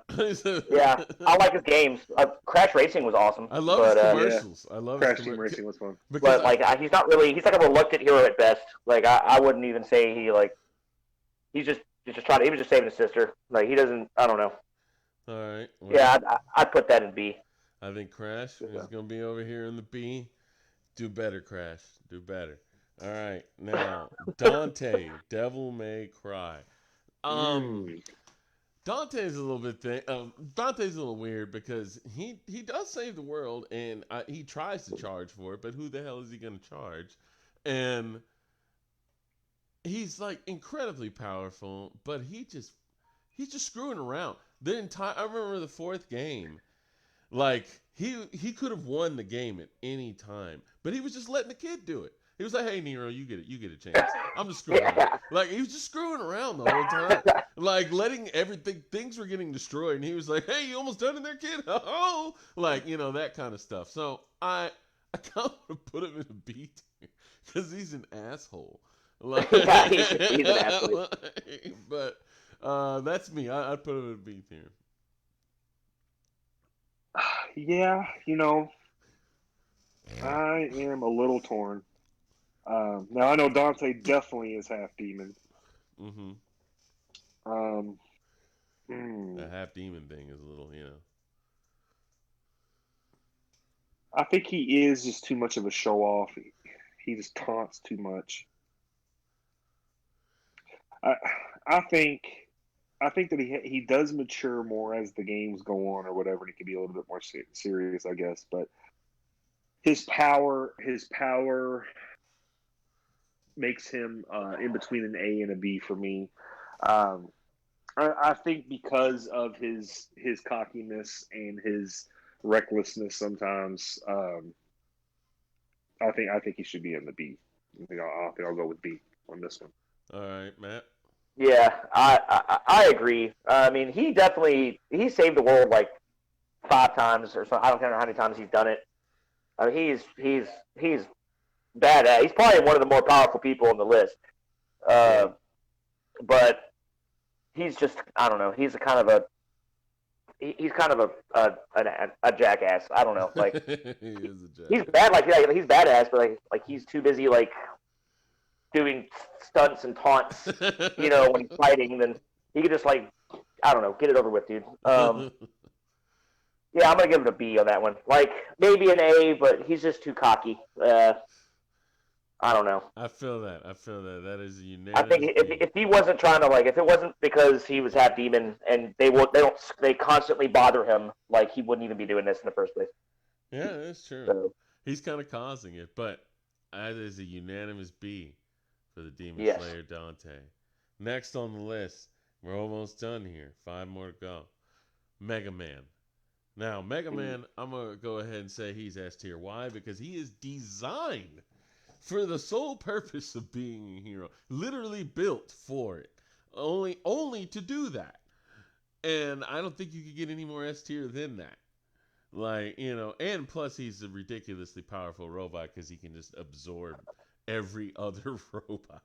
Yeah, I like his games. Crash Racing was awesome. I love his commercials. Yeah. I love Crash Team Racing was fun. But like, he's not really. He's like a reluctant hero at best. Like, I wouldn't even say he's just trying. He was just saving his sister. Like, he doesn't. I don't know. All right. Well, yeah, I'd put that in B. I think Crash is going to be over here in the B. Do better, Crash. Do better. All right. Now, Dante, Devil May Cry. Dante's a little bit Dante's a little weird because he does save the world and he tries to charge for it, but who the hell is he going to charge? And he's like incredibly powerful, but he's just screwing around. I remember the fourth game. Like, he could have won the game at any time, but he was just letting the kid do it. He was like, "Hey, Nero, you get it. You get a chance. I'm just screwing around." Like, he was just screwing around the whole time. Like, letting things were getting destroyed, and he was like, "Hey, you almost done in there, kid?" Oh, like, that kind of stuff. So I kind of want to put him in a B tier because he's an asshole. Like, Yeah, he's an asshole. But that's me. I'd put him in a B tier. Yeah, I am a little torn. Now I know Dante definitely is half demon. Mm-hmm. The half demon thing is a little, I think he is just too much of a show off. He just taunts too much. I think that he does mature more as the games go on or whatever, and he can be a little bit more serious, I guess. But his power makes him in between an A and a B for me. I think because of his cockiness and his recklessness sometimes, I think he should be in the B. I think I'll go with B on this one. All right, Matt. Yeah, I agree. I mean, he saved the world like 5 times or so. I don't know how many times he's done it. I mean, he's badass. He's probably one of the more powerful people on the list. Yeah. But he's just, I don't know. He's kind of a jackass. I don't know. Like He is a he's jackass. bad. Like he's badass, but like he's too busy like doing stunts and taunts. When he's fighting, then he could just like, I don't know, get it over with, dude. Yeah, I'm gonna give it a B on that one. Like maybe an A, but he's just too cocky. I don't know. I feel that. That is a I think unanimous B. if he wasn't trying to like, if it wasn't because he was half demon and they constantly bother him, like he wouldn't even be doing this in the first place. Yeah, that's true. So He's kind of causing it, but that is a unanimous B for the Demon Yes. Slayer Dante. Next on the list, we're almost done here. 5 more to go. Mega Man. Now, Mega Man, I'm going to go ahead and say he's S tier. Why? Because he is designed for the sole purpose of being a hero. Literally built for it. Only to do that. And I don't think you could get any more S tier than that. Like, and plus he's a ridiculously powerful robot because he can just absorb every other robot.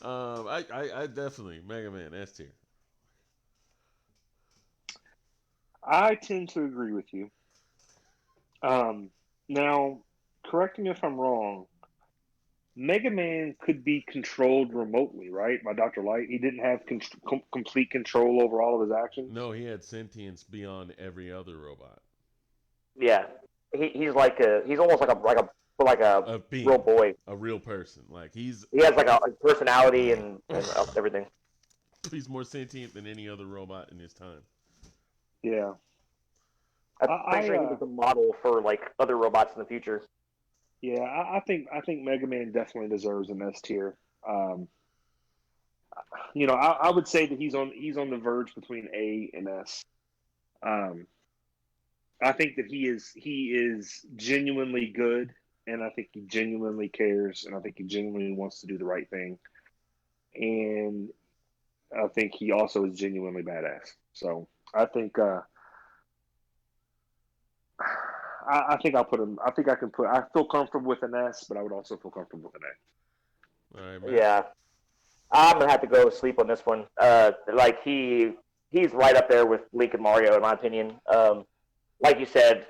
I definitely Mega Man S tier. I tend to agree with you. Now, correct me if I'm wrong. Mega Man could be controlled remotely, right? By Dr. Light. He didn't have complete control over all of his actions. No, he had sentience beyond every other robot. yeah, he's almost like a A being, real boy. a real person. Like he has like a personality and everything. he's more sentient than any other robot in his time. Yeah. I'm pretty sure he was a model for like other robots in the future. Yeah, I think Mega Man definitely deserves an S tier. I would say that he's on the verge between A and S. I think that he is genuinely good, and I think he genuinely cares, and I think he genuinely wants to do the right thing, and I think he also is genuinely badass. So I think I think I'll put him. I think I can put. I feel comfortable with an S, but I would also feel comfortable with an A. All right, man. Yeah, I'm gonna have to go sleep on this one. Like he's right up there with Link and Mario in my opinion. Like you said,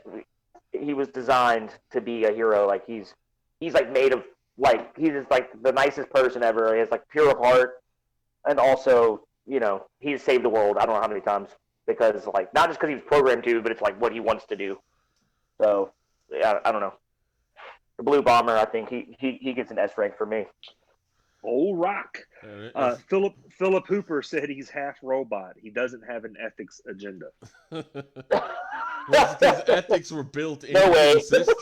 he was designed to be a hero. Like he's like made of like he's just like the nicest person ever. He has like pure of heart, and also he's saved the world. I don't know how many times because like not just because he was programmed to, but it's like what he wants to do. So, yeah, I don't know. The Blue Bomber, I think he gets an S rank for me. Old Rock. Philip Hooper said he's half robot. He doesn't have an ethics agenda. Well, because ethics were built into No way. the system.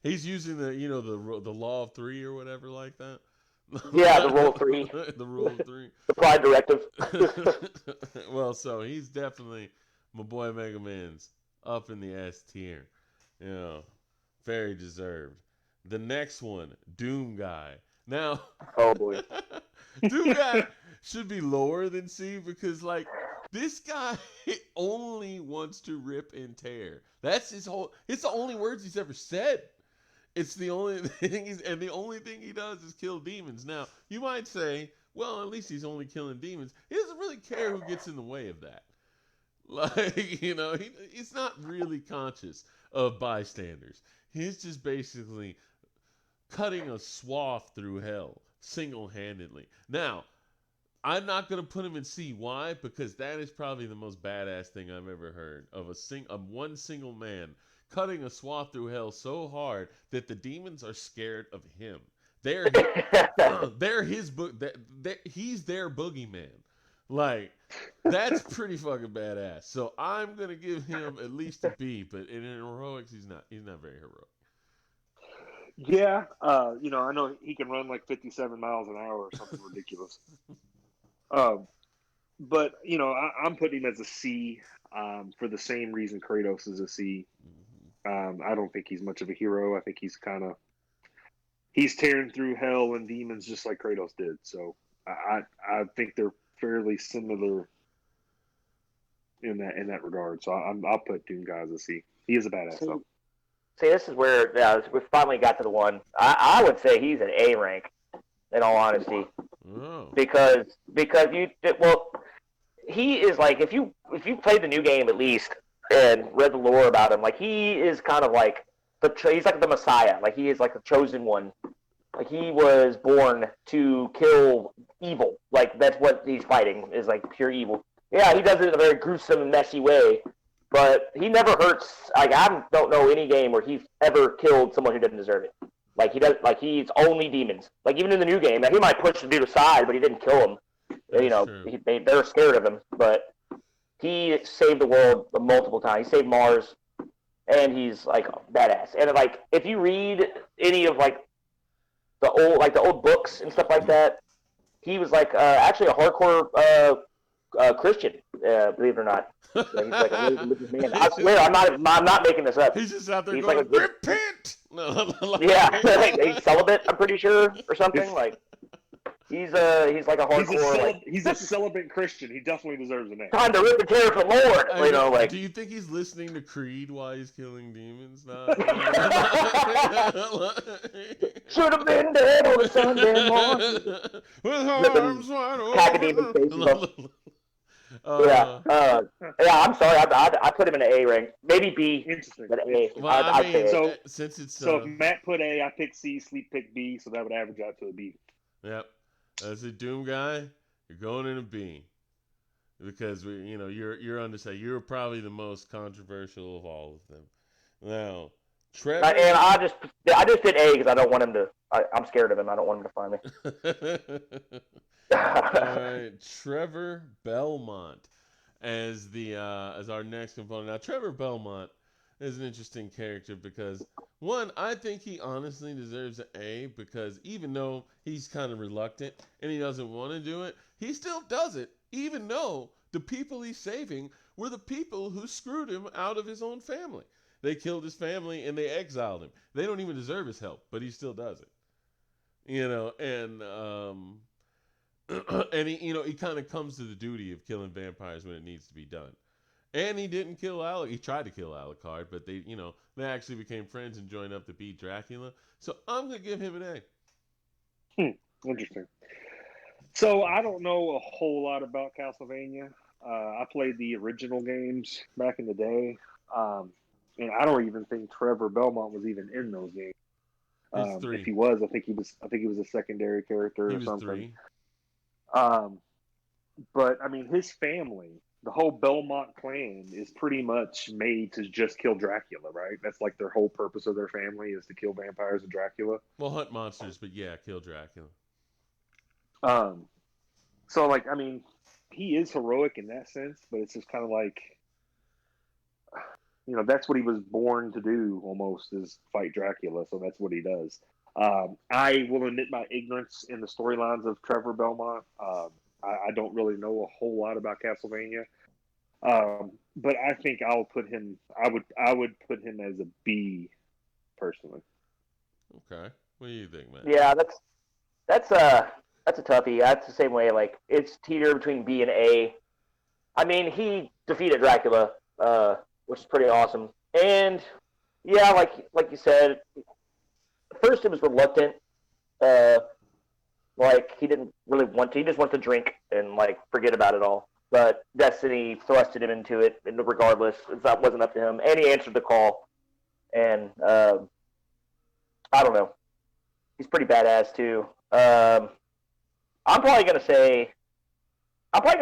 He's using the law of 3 or whatever like that. Yeah, the rule of 3. The rule of 3. The Pride Directive. Well, so he's definitely my boy Mega Man's up in the S tier. Very deserved. The next one, Doom Guy. Now, Oh boy. Doom Guy should be lower than C because, like, this guy only wants to rip and tear. That's his whole. It's the only words he's ever said. It's the only thing the only thing he does is kill demons. Now, you might say, well, at least he's only killing demons. He doesn't really care who gets in the way of that. Like, he's not really conscious of bystanders. He's just basically cutting a swath through hell single-handedly. Now, I'm not going to put him in C. Why? Because that is probably the most badass thing I've ever heard of one single man cutting a swath through hell so hard that the demons are scared of him. They're his he's their boogeyman. Like, that's pretty fucking badass. So I'm gonna give him at least a B, but in heroics, he's not very heroic. Yeah, I know he can run like 57 miles an hour or something ridiculous. But I'm putting him as a C for the same reason Kratos is a C. I don't think he's much of a hero. I think he's kind of he's tearing through hell and demons just like Kratos did. So I think they're fairly similar in that regard. So I'll put Doomguy as a C. He is a badass though. See, this is where we finally got to the one. I would say he's an A rank, in all honesty, because he is like if you played the new game at least and read the lore about him, like he is kind of like he's like the Messiah, like he is like the chosen one, like he was born to kill evil, like that's what he's fighting is like pure evil. Yeah, he does it in a very gruesome, messy way, but he never hurts. Like I don't know any game where he's ever killed someone who didn't deserve it. Like he does, like he's only demons. Like even in the new game, he might push the dude aside, but he didn't kill him. They're scared of him, but he saved the world multiple times. He saved Mars, and he's like badass. And like if you read any of like the old books and stuff like that, he was like actually a hardcore Christian, believe it or not. He's like a really religious man. I swear, I'm not making this up. He's just out there going, like repent. Yeah, he's celibate. I'm pretty sure, or something like. He's like a hardcore. He's a celibate Christian. He definitely deserves a name. Time to rip and tear for Lord. Do you think he's listening to Creed while he's killing demons? Should have been dead on a Sunday morning. With arms wide open. Yeah. I'm sorry. I put him in an A rank, maybe B. Interesting. But A. Well, since it's so if Matt put A, I picked C, Sleep picked B, so that would average out to a B. Yep. As a Doomguy, you're going in a B, because you're underside. You're probably the most controversial of all of them. Now, Trevor. And I just did A because I don't want him to. I'm scared of him. I don't want him to find me. All right, Trevor Belmont as our next component. Now, Trevor Belmont is an interesting character because, one, I think he honestly deserves an A because even though he's kind of reluctant and he doesn't want to do it, he still does it, even though the people he's saving were the people who screwed him out of his own family. They killed his family and they exiled him. They don't even deserve his help, but he still does it. And and he kind of comes to the duty of killing vampires when it needs to be done. And he didn't kill Alucard. He tried to kill Alucard, but they actually became friends and joined up to beat Dracula. So I'm going to give him an A. Interesting. So I don't know a whole lot about Castlevania. I played the original games back in the day. And I don't even think Trevor Belmont was even in those games. If he was, I think he was a secondary character or something. 3. But I mean, his family, the whole Belmont clan, is pretty much made to just kill Dracula, right? That's like their whole purpose of their family is to kill vampires and Dracula. Well, hunt monsters, but yeah, kill Dracula. So like, I mean, he is heroic in that sense, but it's just kind of like, that's what he was born to do almost, is fight Dracula. So that's what he does. I will admit my ignorance in the storylines of Trevor Belmont. I don't really know a whole lot about Castlevania, but I think I'll put him. I would put him as a B, personally. Okay, what do you think, man? Yeah, that's a toughie. That's the same way. Like it's teeter between B and A. I mean, he defeated Dracula, which is pretty awesome. And yeah, like you said, first it was reluctant. Like he didn't really want to. He just wanted to drink and like forget about it all. But Destiny thrusted him into it, and regardless, it wasn't up to him. And he answered the call. And I don't know. He's pretty badass too. I'm probably gonna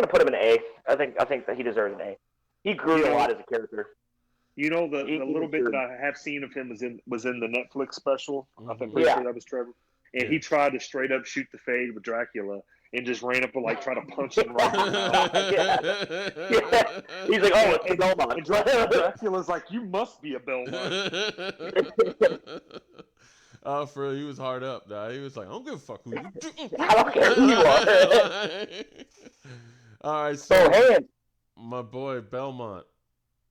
put him in A. I think that he deserves an A. He grew a lot as a character. The little bit that I have seen of him was in the Netflix special. I'm pretty sure that was Trevor. And he tried to straight up shoot the fade with Dracula and just ran up and like try to punch him right in the mouth. He's like, oh, it's Belmont. Dracula's like, you must be a Belmont. He was hard up, dog. He was like, I don't give a fuck who you I don't care who you are. All right, so my boy Belmont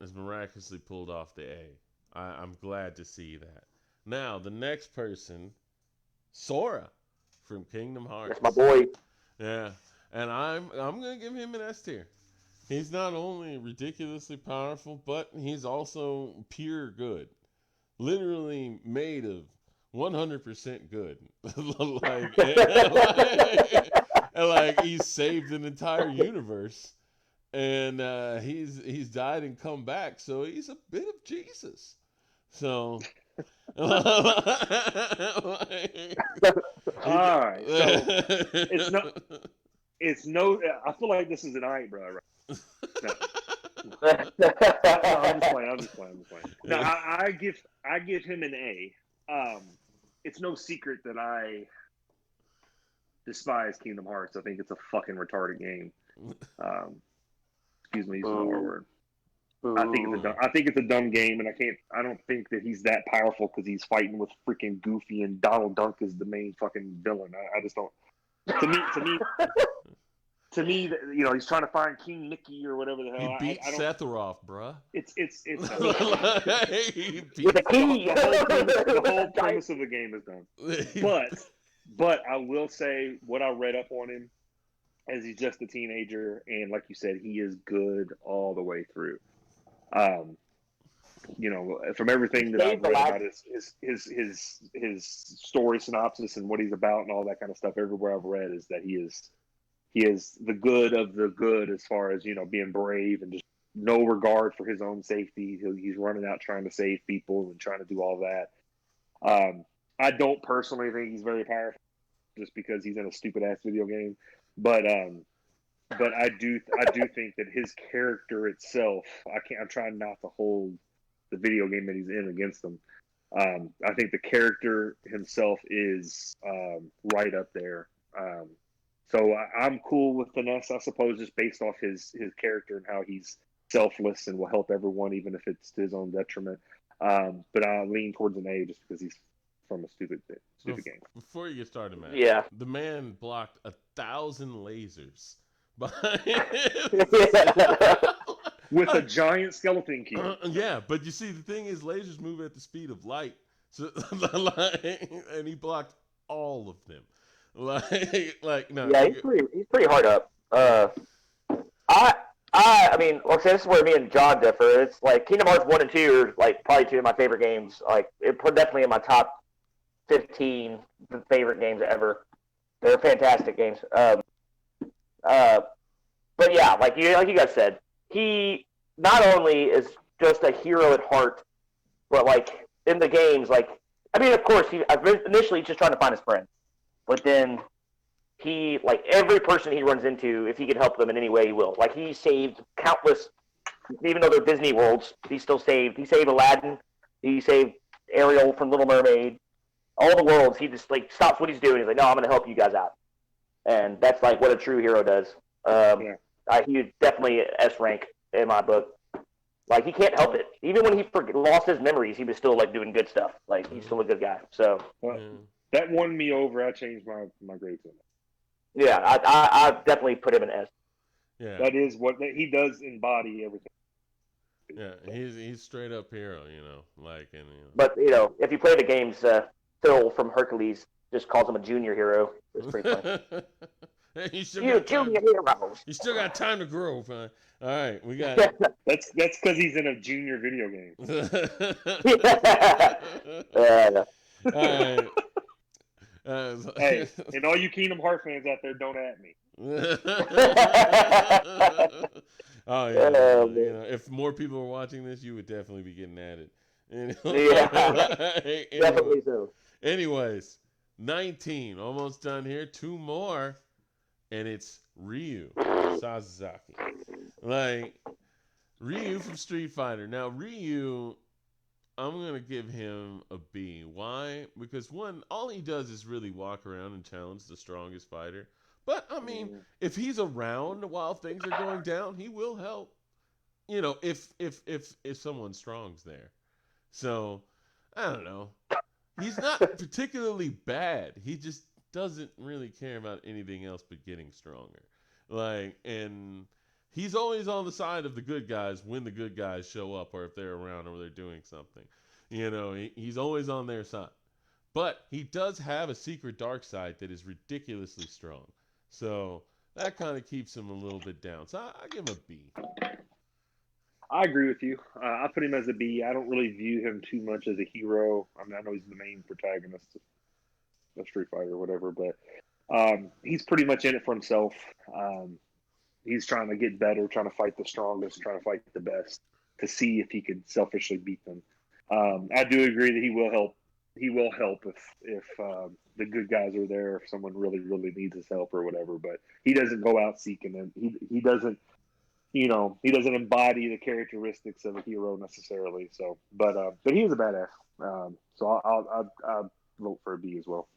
is miraculously pulled off the A. I'm glad to see that. Now, the next person Sora from Kingdom Hearts. That's my boy. Yeah, and I'm gonna give him an S tier. He's not only ridiculously powerful, but he's also pure good. Literally made of 100% good. like he saved an entire universe, and he's died and come back, so he's a bit of Jesus. So. All right, so it's no. I feel like this is an eyebrow. Right? No. No, I'm just playing. No, I give him an A. It's no secret that I despise Kingdom Hearts. I think it's a fucking retarded game. Excuse me, using the R word. I think it's a dumb game, and I don't think that he's that powerful because he's fighting with freaking Goofy and Donald Duck is the main fucking villain. I just don't. To me, you know, he's trying to find King Mickey or whatever the hell. He beat Sephiroth, bruh. It's He With beat a key. the whole premise of the game is done. But I will say what I read up on him as he's just a teenager, and like you said, he is good all the way through. You know, from everything that I've read about his story synopsis and what he's about and all that kind of stuff, everywhere I've read is that he is the good of the good as far as, you know, being brave and just no regard for his own safety. He's running out trying to save people and trying to do all that. I don't personally think he's very powerful just because he's in a stupid ass video game, but I do think that his character itself, I'm trying not to hold the video game that he's in against him. I think the character himself is right up there. So I'm cool with Finesse, I suppose, just based off his character and how he's selfless and will help everyone, even if it's to his own detriment. But I lean towards an A just because he's from a stupid game. Before you get started, man, yeah, the man blocked 1,000 lasers with a giant skeleton key. Yeah, but you see, the thing is, lasers move at the speed of light, so and he blocked all of them. No. Yeah, he's pretty hard up. I mean, like I said, this is where me and John differ. It's like Kingdom Hearts 1 and 2 are like probably two of my favorite games. Like it put definitely in my top 15 favorite games ever. They're fantastic games. But yeah, like you guys said, he not only is just a hero at heart, but like in the games, like I mean, of course, initially just trying to find his friend, but then he, like every person he runs into, if he can help them in any way, he will. Like he saved countless, even though they're Disney worlds, he saved Aladdin, he saved Ariel from Little Mermaid, all the worlds. He just like stops what he's doing. He's like, no, I'm going to help you guys out, and that's like what a true hero does. He was definitely S rank in my book. Like he can't help it. Even when he lost his memories, he was still like doing good stuff. Like he's still a good guy. So that won me over. I changed my grade to him. Yeah, I definitely put him in S. Yeah, that is what he does embody everything. Yeah, he's straight up hero, you know, like and. You know. But you know, if you play the games, Phil from Hercules just calls him a junior hero. It's pretty funny. You junior heroes. You still got time to grow, man. All right, we got. That's because he's in a junior video game. All right. Hey, and all you Kingdom Hearts fans out there, don't at me. Oh yeah, you know, if more people were watching this, you would definitely be getting at it. Yeah, definitely so. Anyways, 19, almost done here. 2 more, and it's Ryu Sasaki. Like Ryu from Street Fighter. Now Ryu, I'm going to give him a B. Why? Because one, all he does is really walk around and challenge the strongest fighter. But, I mean, if he's around while things are going down, he will help. You know, if someone strong's there. So, I don't know. He's not particularly bad. He just doesn't really care about anything else but getting stronger. Like, and he's always on the side of the good guys when the good guys show up or if they're around or they're doing something. You know, he's always on their side. But he does have a secret dark side that is ridiculously strong. So that kind of keeps him a little bit down. So I give him a B. I agree with you. I put him as a B. I don't really view him too much as a hero. I mean, I know he's the main protagonist of Street Fighter or whatever, but he's pretty much in it for himself. He's trying to get better, trying to fight the strongest, trying to fight the best to see if he could selfishly beat them. I do agree that he will help. He will help if the good guys are there, if someone really, really needs his help or whatever. But he doesn't go out seeking them. He doesn't. He doesn't embody the characteristics of a hero necessarily. So, but he is a badass. So I'll vote for a B as well.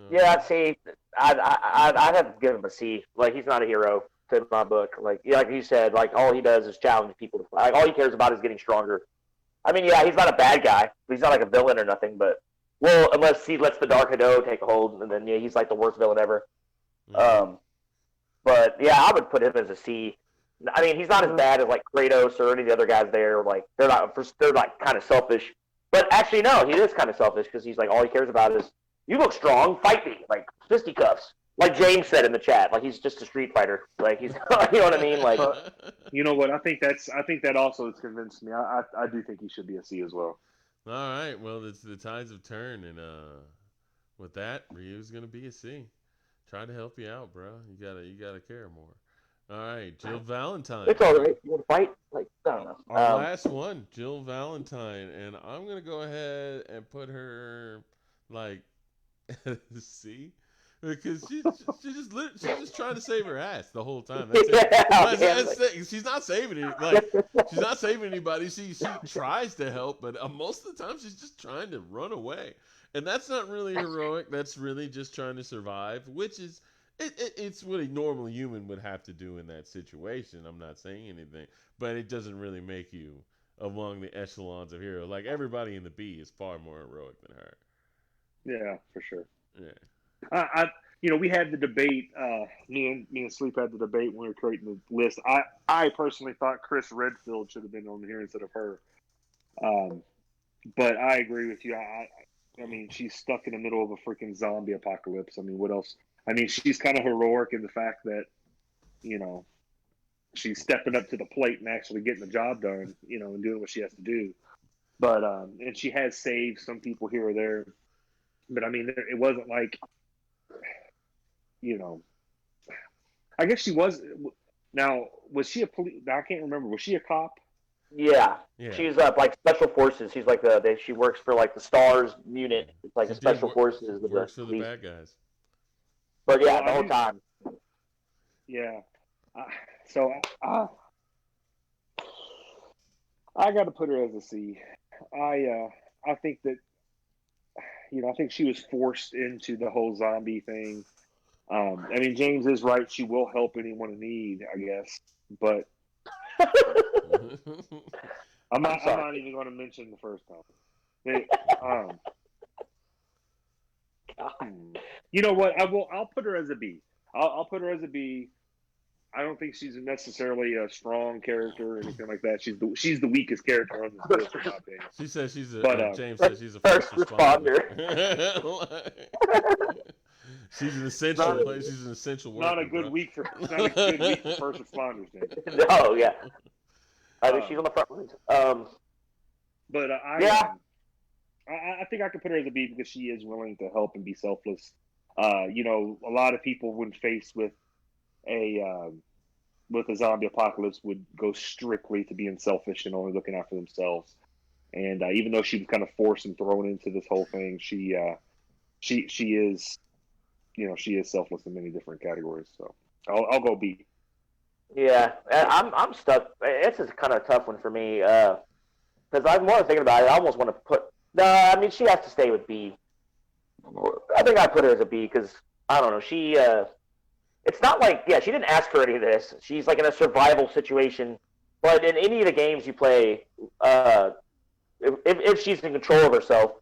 Yeah, see, I'd have to give him a C. Like, he's not a hero in my book. Like you said, like, all he does is challenge people to fight. Like, all he cares about is getting stronger. I mean, yeah, he's not a bad guy. He's not like a villain or nothing, but, well, unless he lets the Dark Hado take a hold, and then, yeah, he's like the worst villain ever. Mm-hmm. But, yeah, I would put him as a C. I mean, he's not as bad as, like, Kratos or any of the other guys there. Like, they're like, kind of selfish. But, actually, no, he is kind of selfish, because he's like, all he cares about is, you look strong, fight me, like, fisticuffs. Like James said in the chat, like, he's just a Street Fighter. Like, he's, you know what I mean? Like, you know what? I think that also has convinced me. I do think he should be a C as well. All right. Well, the tides have turned, and with that, Ryu's gonna be a C. Try to help you out, bro. You gotta care more. All right, Jill Valentine. it's all right. You want to fight? Like, I don't know. Our last one, Jill Valentine, and I'm gonna go ahead and put her like C. Because she's just trying to save her ass the whole time. That's it. She's not saving it. Like, she's not saving anybody. She tries to help, but most of the time she's just trying to run away, and that's not really heroic. That's really just trying to survive, which is it's what a normal human would have to do in that situation. I'm not saying anything, but it doesn't really make you among the echelons of heroes. Like, everybody in the B is far more heroic than her. Yeah, for sure. Yeah. We had the debate. Me and Sleep had the debate when we were creating the list. I personally thought Chris Redfield should have been on here instead of her. But I agree with you. I mean, she's stuck in the middle of a freaking zombie apocalypse. I mean, what else? I mean, she's kind of heroic in the fact that, she's stepping up to the plate and actually getting the job done, and doing what she has to do. But and she has saved some people here or there. But I mean, it wasn't like, I guess she was. Now, was she a police? I can't remember. Was she a cop? Yeah. She's like special forces. She's like she works for like the STARS unit. It's like a special forces. Works for the bad guys. But yeah, the whole time. Yeah. So I got to put her as a C. I think that. I think she was forced into the whole zombie thing. I mean, James is right. She will help anyone in need, I guess. But I'm not even going to mention the first time. You know what? I'll put her as a B. I'll put her as a B. I don't think she's necessarily a strong character or anything like that. She's the weakest character on this list, in my opinion. She says James says she's a first responder. She's an essential. She's an essential worker. Not a good week for first responders, James. No, yeah. I think she's on the front lines. But I think I could put her as a B because she is willing to help and be selfless. A lot of people, when faced with a zombie apocalypse, would go strictly to being selfish and only looking out for themselves. And even though she was kind of forced and thrown into this whole thing, she is, she is selfless in many different categories. So I'll go B. Yeah, I'm stuck. This is kind of a tough one for me because I'm more thinking about it. I almost want to put. No, I mean, she has to stay with B. I think I put her as a B because I don't know. She. It's not like, she didn't ask for any of this. She's like in a survival situation. But in any of the games you play, if she's in control of herself,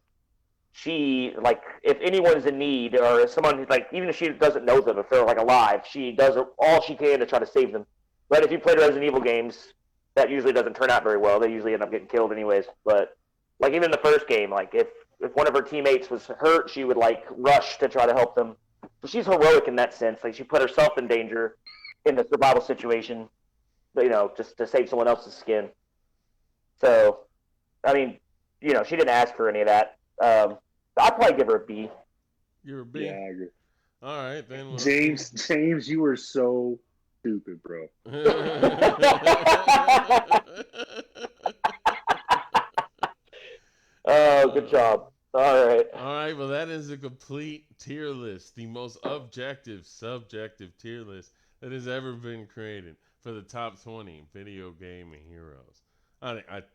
she, like, if anyone's in need or if someone, like, even if she doesn't know them, if they're, like, alive, she does all she can to try to save them. But if you play Resident Evil games, that usually doesn't turn out very well. They usually end up getting killed anyways. But, like, even in the first game, like, if if one of her teammates was hurt, she would like rush to try to help them. So she's heroic in that sense. Like she put herself in danger in the survival situation, just to save someone else's skin. So, I mean, she didn't ask for any of that. I'd probably give her a B. You're a B. Yeah, I agree. All right, then. James, you were so stupid, bro. Oh, good job. All right. All right, well, that is a complete tier list, the most objective, subjective tier list that has ever been created for the top 20 video gaming heroes.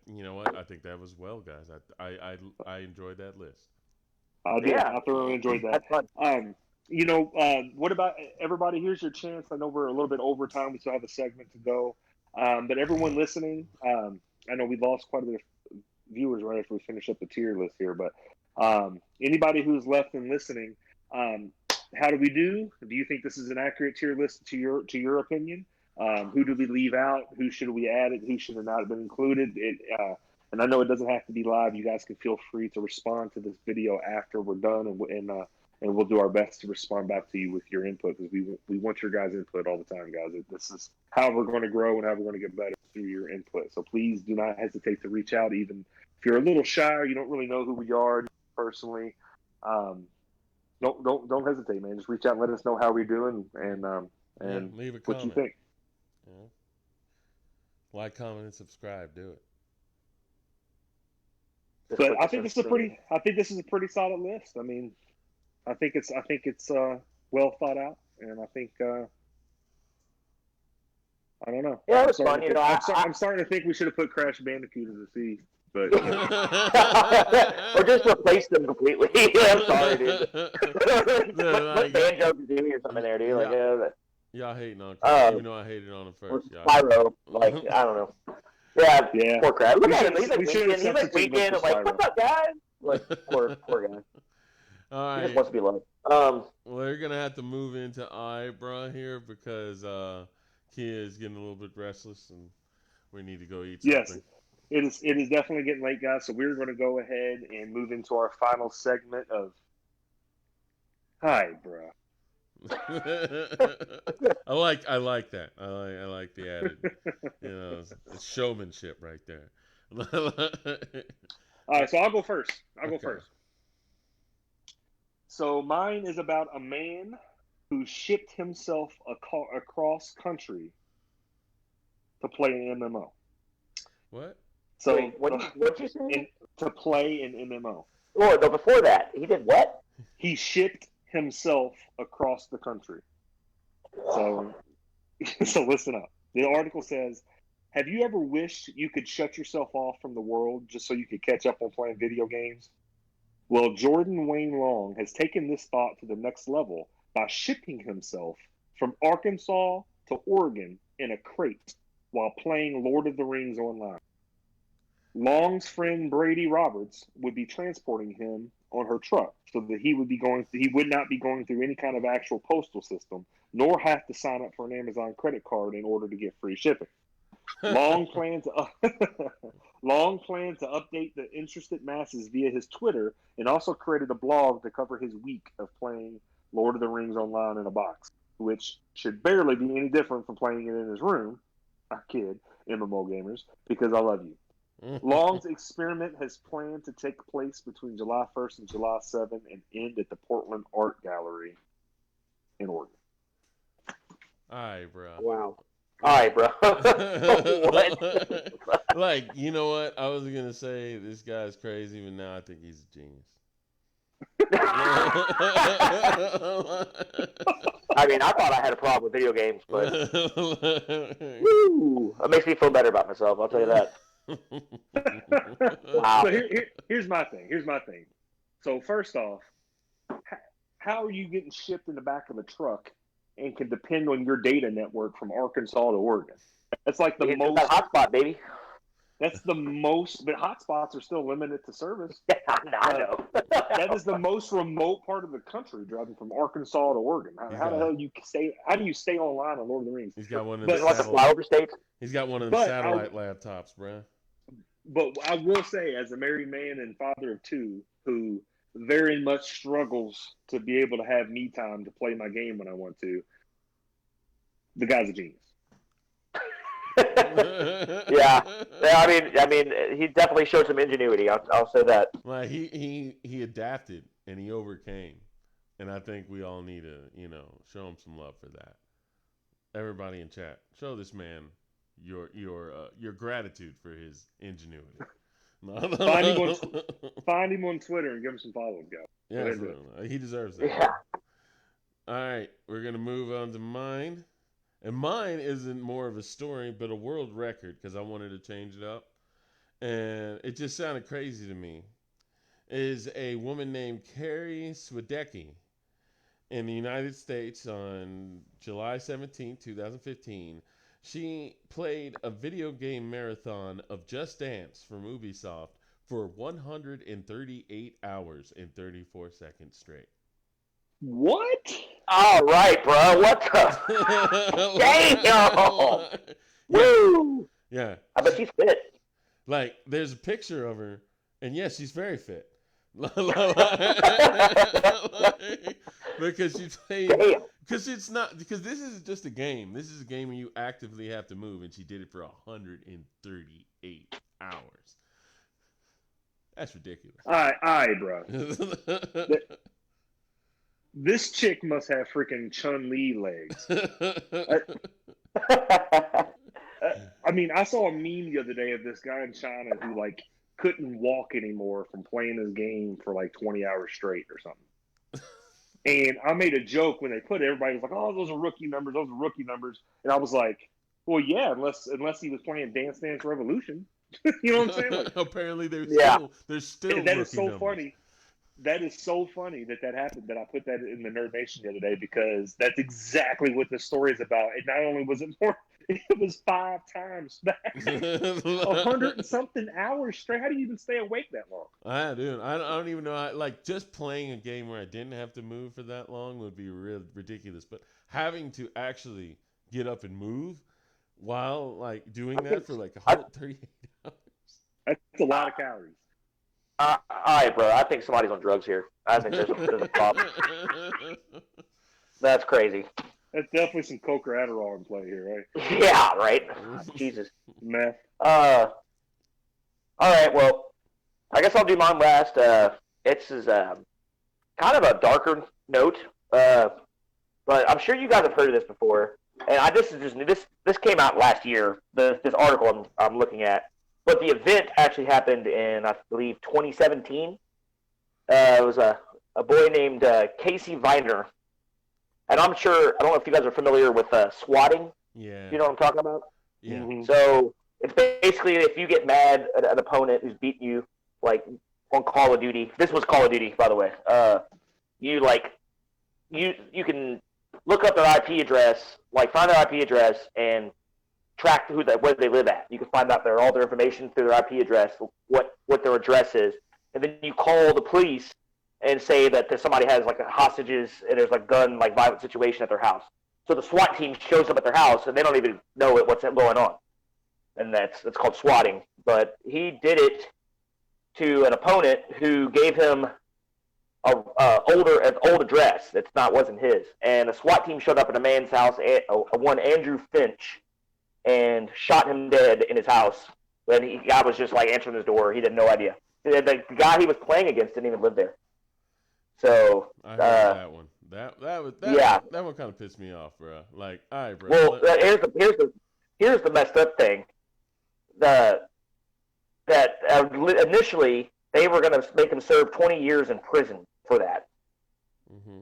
You know what? I think that was well, guys. I enjoyed that list. I did. Yeah. I thoroughly enjoyed that. That's fun. What about everybody? Here's your chance. I know we're a little bit over time. We still have a segment to go. But everyone listening, I know we lost quite a bit of viewers right after we finish up the tier list here. But anybody who's left and listening, how do we do? Do you think this is an accurate tier list to your opinion? Who do we leave out? Who should we add? Who should have not been included? And I know it doesn't have to be live. You guys can feel free to respond to this video after we're done, and we'll do our best to respond back to you with your input, because we want your guys' input all the time, guys. This is how we're going to grow and how we're going to get better through your input. So please do not hesitate to reach out, even if you're a little shy or you don't really know who we are personally. Don't hesitate, man. Just reach out and let us know how we're doing and leave a comment. what you think. Yeah. Like, comment, and subscribe. Do it. But I think this is a pretty solid list. I mean, I think it's well thought out, and I think I don't know. Yeah, it was fun. I'm starting to think we should have put Crash Bandicoot as a C, but or just replace them completely. I'm sorry, dude. Put Banjo Kazooie or something there, dude. Like, y'all hating on Crash, even though I hated on him or first. Spyro, like I don't know. Yeah. Poor Crash. Look at him. He's like winking. I'm like, what's up, guys? Like, poor guy. All right. He just wants to be loved. Well, we're gonna have to move into Ibra here because Kia is getting a little bit restless and we need to go eat something. Yes, it is definitely getting late, guys. So we're going to go ahead and move into our final segment of Ibra. I like that. I like the added, it's showmanship right there. All right, so I'll go first. So mine is about a man who shipped himself across country to play an MMO. What? So what'd you say? To play an MMO. Oh, no, before that, he did what? He shipped himself across the country. So listen up. The article says, have you ever wished you could shut yourself off from the world just so you could catch up on playing video games? Well, Jordan Wayne Long has taken this thought to the next level by shipping himself from Arkansas to Oregon in a crate while playing Lord of the Rings online. Long's friend Brady Roberts would be transporting him on her truck so that he would not be going through any kind of actual postal system, nor have to sign up for an Amazon credit card in order to get free shipping. Long planned to update the interested masses via his Twitter, and also created a blog to cover his week of playing Lord of the Rings online in a box, which should barely be any different from playing it in his room. I kid, MMO gamers, because I love you. Long's experiment has planned to take place between July 1st and July 7th and end at the Portland Art Gallery in Oregon. All right, bro. Wow. All right, bro. What? Like, you know what? I was going to say this guy's crazy, but now I think he's a genius. I mean, I thought I had a problem with video games, but woo, it makes me feel better about myself, I'll tell you that. Wow. So here's my thing. So first off, how are you getting shipped in the back of a truck and can depend on your data network from Arkansas to Oregon? That's like the most hotspot, baby. That's the most, but hotspots are still limited to service. I know. That is the most remote part of the country, driving from Arkansas to Oregon. How the hell do you stay? How do you stay online on Lord of the Rings? He's got one of the flyover states. He's got one of them satellite laptops, bro. But I will say, as a married man and father of two, who very much struggles to be able to have me time to play my game when I want to. The guy's a genius. Yeah. I mean, he definitely showed some ingenuity. I'll say that. Like he adapted and he overcame, and I think we all need to show him some love for that. Everybody in chat, show this man your gratitude for his ingenuity. Find him on Twitter and give him some followers, guys. Yeah, he deserves that. Yeah. All right, we're gonna move on to mine, and mine isn't more of a story, but a world record because I wanted to change it up, and it just sounded crazy to me. Is a woman named Carrie Swadecki in the United States on July 17, 2015. She played a video game marathon of Just Dance from Ubisoft for 138 hours and 34 seconds straight. What? All right, bro. What the? Damn! Yeah. Woo! Yeah. I bet she's fit. Like, there's a picture of her, and yes, she's very fit. Because she played. Damn. Because this is just a game. This is a game where you actively have to move, and she did it for 138 hours. That's ridiculous. All right, bro. This chick must have freaking Chun-Li legs. I mean, I saw a meme the other day of this guy in China who like couldn't walk anymore from playing this game for like 20 hours straight or something. And I made a joke when they put it. Everybody was like, "Oh, those are rookie numbers. Those are rookie numbers." And I was like, "Well, yeah, unless he was playing Dance Dance Revolution." You know what I'm saying? Like, apparently, there's still. And that is so numbers. funny. That is so funny that happened. That I put that in the Nerd Nation the other day because that's exactly what the story is about. And not only was it more, it was 5 times back, 100 and something hours straight. How do you even stay awake that long? I don't even know. Like just playing a game where I didn't have to move for that long would be real ridiculous. But having to actually get up and move while like doing that for like 138 hours. That's a lot of calories. All right, bro. I think somebody's on drugs here. I think there's a problem. That's crazy. That's definitely some coke or Adderall in play here, right? Yeah, right. Jesus. Meth. All right. Well, I guess I'll do mine last. It's kind of a darker note, but I'm sure you guys have heard of this before. And this came out last year. This article I'm looking at. But the event actually happened in, I believe, 2017. It was a boy named Casey Viner. And I don't know if you guys are familiar with swatting. Yeah. You know what I'm talking about? Yeah. Mm-hmm. So it's basically if you get mad at an opponent who's beating you, like on Call of Duty. This was Call of Duty, by the way. You can look up their IP address, like find their IP address and track where they live at. You can find out all their information through their IP address, what their address is, and then you call the police and say that somebody has like hostages and there's like gun like violent situation at their house. So the SWAT team shows up at their house and they don't even know what's going on, and that's called swatting. But he did it to an opponent who gave him an old address that wasn't his, and a SWAT team showed up at a man's house, one Andrew Finch, and shot him dead in his house. And the guy was just like answering his door. He had no idea. The guy he was playing against didn't even live there. So I heard that one. That one kind of pissed me off, bro. Like, all right, bro. Well, here's the messed up thing. Initially they were going to make him serve 20 years in prison for that. Mm-hmm.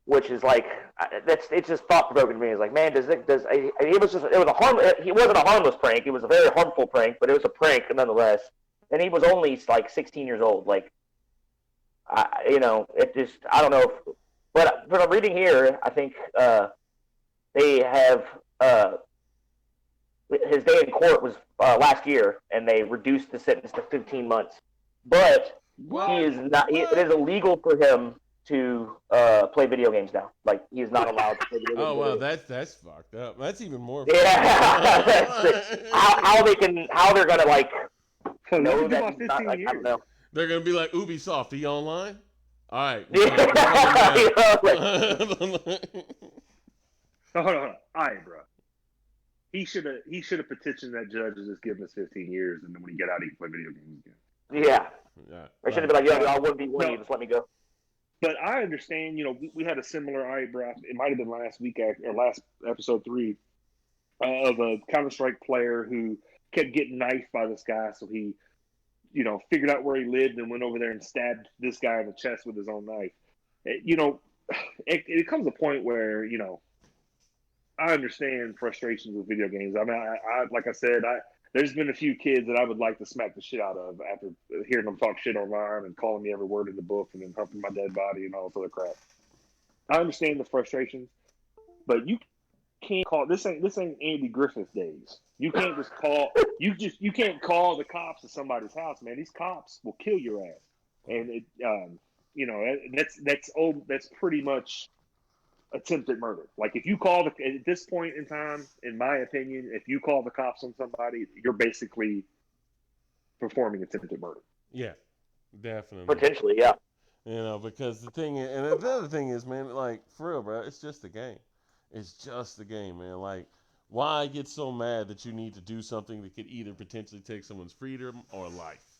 Which is like it's just thought provoking to me. It's like, man, he wasn't a harmless prank. It was a very harmful prank, but it was a prank nonetheless. And he was only like 16 years old. Like, I don't know. But I'm reading here, I think they have his day in court was last year, and they reduced the sentence to 15 months. But he is not. It is illegal for him to play video games now. Like, he's not allowed to play video games. Oh wow, that's fucked up. That's even more. Yeah. how they're gonna like know that. About 15 not, like, years. I don't know. They're gonna be like, Ubisoft, are you online? All right. Hold on. All right, bro. He should have petitioned that judge to just give him his 15 years, and then when he get out, he can play video games again. Yeah. Yeah, I should have been like, yo, I wouldn't be winning. Just let me go. But I understand, we had a similar eyebrow. It might have been last week or last episode 3 of a Counter-Strike player who kept getting knifed by this guy. So he, figured out where he lived and went over there and stabbed this guy in the chest with his own knife. It comes a point where, I understand frustrations with video games. I mean, I like I said, there's been a few kids that I would like to smack the shit out of after hearing them talk shit online and calling me every word in the book and then humping my dead body and all this other crap. I understand the frustrations, but you can't call this ain't Andy Griffith days. You can't just call you can't call the cops to somebody's house, man. These cops will kill your ass, and that's pretty much attempted murder. Like if you call at this point in time, in my opinion, if you call the cops on somebody, you're basically performing attempted murder. Yeah, definitely. Potentially, yeah. Because the thing is, and the other thing is, man, like for real, bro, it's just a game. It's just a game, man. Like, why get so mad that you need to do something that could either potentially take someone's freedom or life?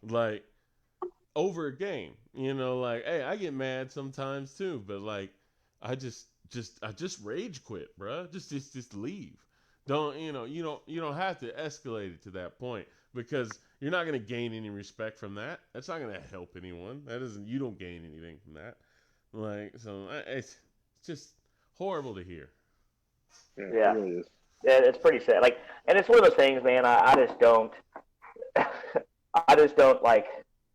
Like, over a game, like, hey, I get mad sometimes too, but like, I just rage quit, bro. Just leave. Don't you don't have to escalate it to that point because you're not gonna gain any respect from that. That's not gonna help anyone. You don't gain anything from that. Like so, it's just horrible to hear. Yeah. It really is. Yeah, it's pretty sad. Like, and it's one of those things, man. I just don't. I just don't like.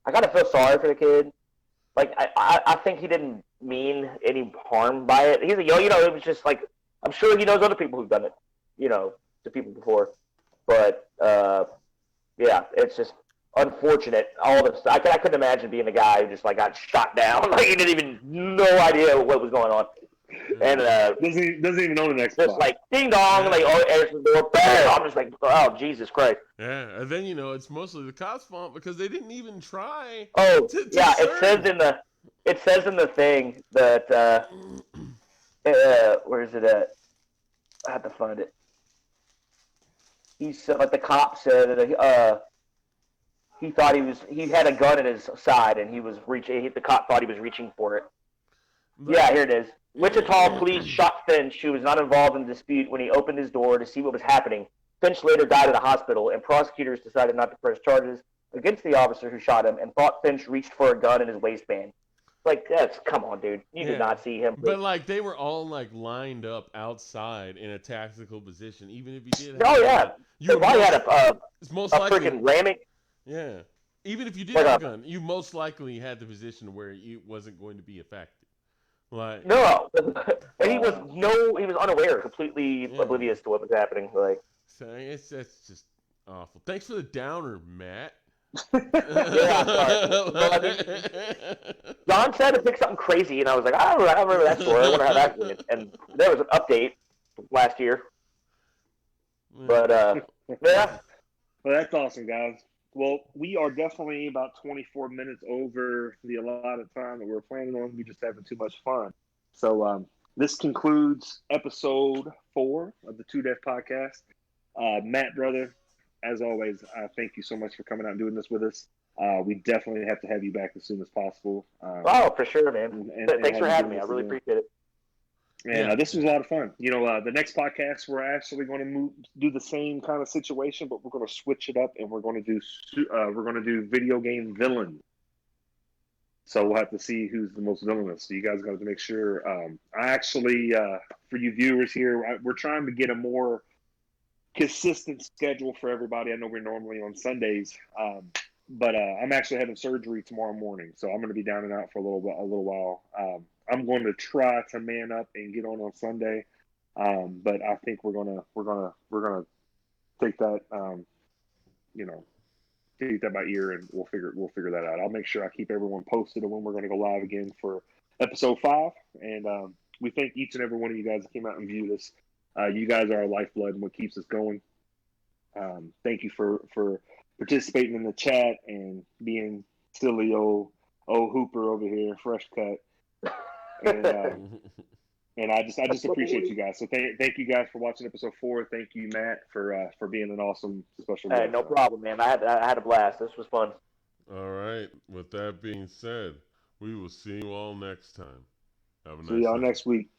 I gotta feel sorry for the kid. Like, I think he didn't mean any harm by it. He's it was just like, I'm sure he knows other people who've done it, to people before. But, yeah, it's just unfortunate. I couldn't imagine being the guy who just, like, got shot down. Like, he didn't even, no idea what was going on. And, doesn't even own an Xbox. Just like, ding dong, like, answers the door, bam! I'm just like, oh, Jesus Christ. Yeah, and then, it's mostly the cops' fault because they didn't even try. Oh, yeah, serve. It says in the thing that where is it at? I have to find it. He said, like the cop said that he thought he had a gun in his side and he was reaching. The cop thought he was reaching for it. Yeah, here it is. Wichita police shot Finch, who was not involved in the dispute, when he opened his door to see what was happening. Finch later died at a hospital, and prosecutors decided not to press charges against the officer who shot him and thought Finch reached for a gun in his waistband. Like, come on, dude. You did not see him. But, like, they were all, like, lined up outside in a tactical position, even if you did. Oh, yeah. You probably had a freaking ramming. Yeah. Even if you did have a gun, you most likely had the position where it wasn't going to be effective. Like no, and he was unaware, completely oblivious to what was happening. Like, so that's just awful. Thanks for the downer, Matt. Yeah, sorry. Well, John said to pick something crazy, and I was like, I remember that story. I wonder how that went. And there was an update last year. But yeah. Well, that's awesome, guys. Well, we are definitely about 24 minutes over the allotted time that we were planning on. We're just having too much fun. So this concludes episode 4 of the Two Deaf Podcast. Matt, brother, as always, thank you so much for coming out and doing this with us. We definitely have to have you back as soon as possible. For sure, man. Thanks for having me. I really appreciate it. And this was a lot of fun. The next podcast, we're actually going to do the same kind of situation, but we're going to switch it up, and we're going to do video game villain. So we'll have to see who's the most villainous. So you guys got to make sure. I actually, for you viewers here, we're trying to get a more consistent schedule for everybody. I know we're normally on Sundays, but I'm actually having surgery tomorrow morning, so I'm going to be down and out for a little while. I'm going to try to man up and get on Sunday, but I think we're gonna take that take that by ear, and we'll figure that out. I'll make sure I keep everyone posted on when we're going to go live again for episode 5. And we thank each and every one of you guys that came out and viewed us. You guys are our lifeblood and what keeps us going. Thank you for participating in the chat and being silly old Hooper over here, fresh cut. And I just appreciate you guys. So thank you guys for watching episode 4. Thank you, Matt, for being an awesome special guest. No problem, man. I had a blast. This was fun. All right. With that being said, we will see you all next time. Have a nice See y'all night. next week.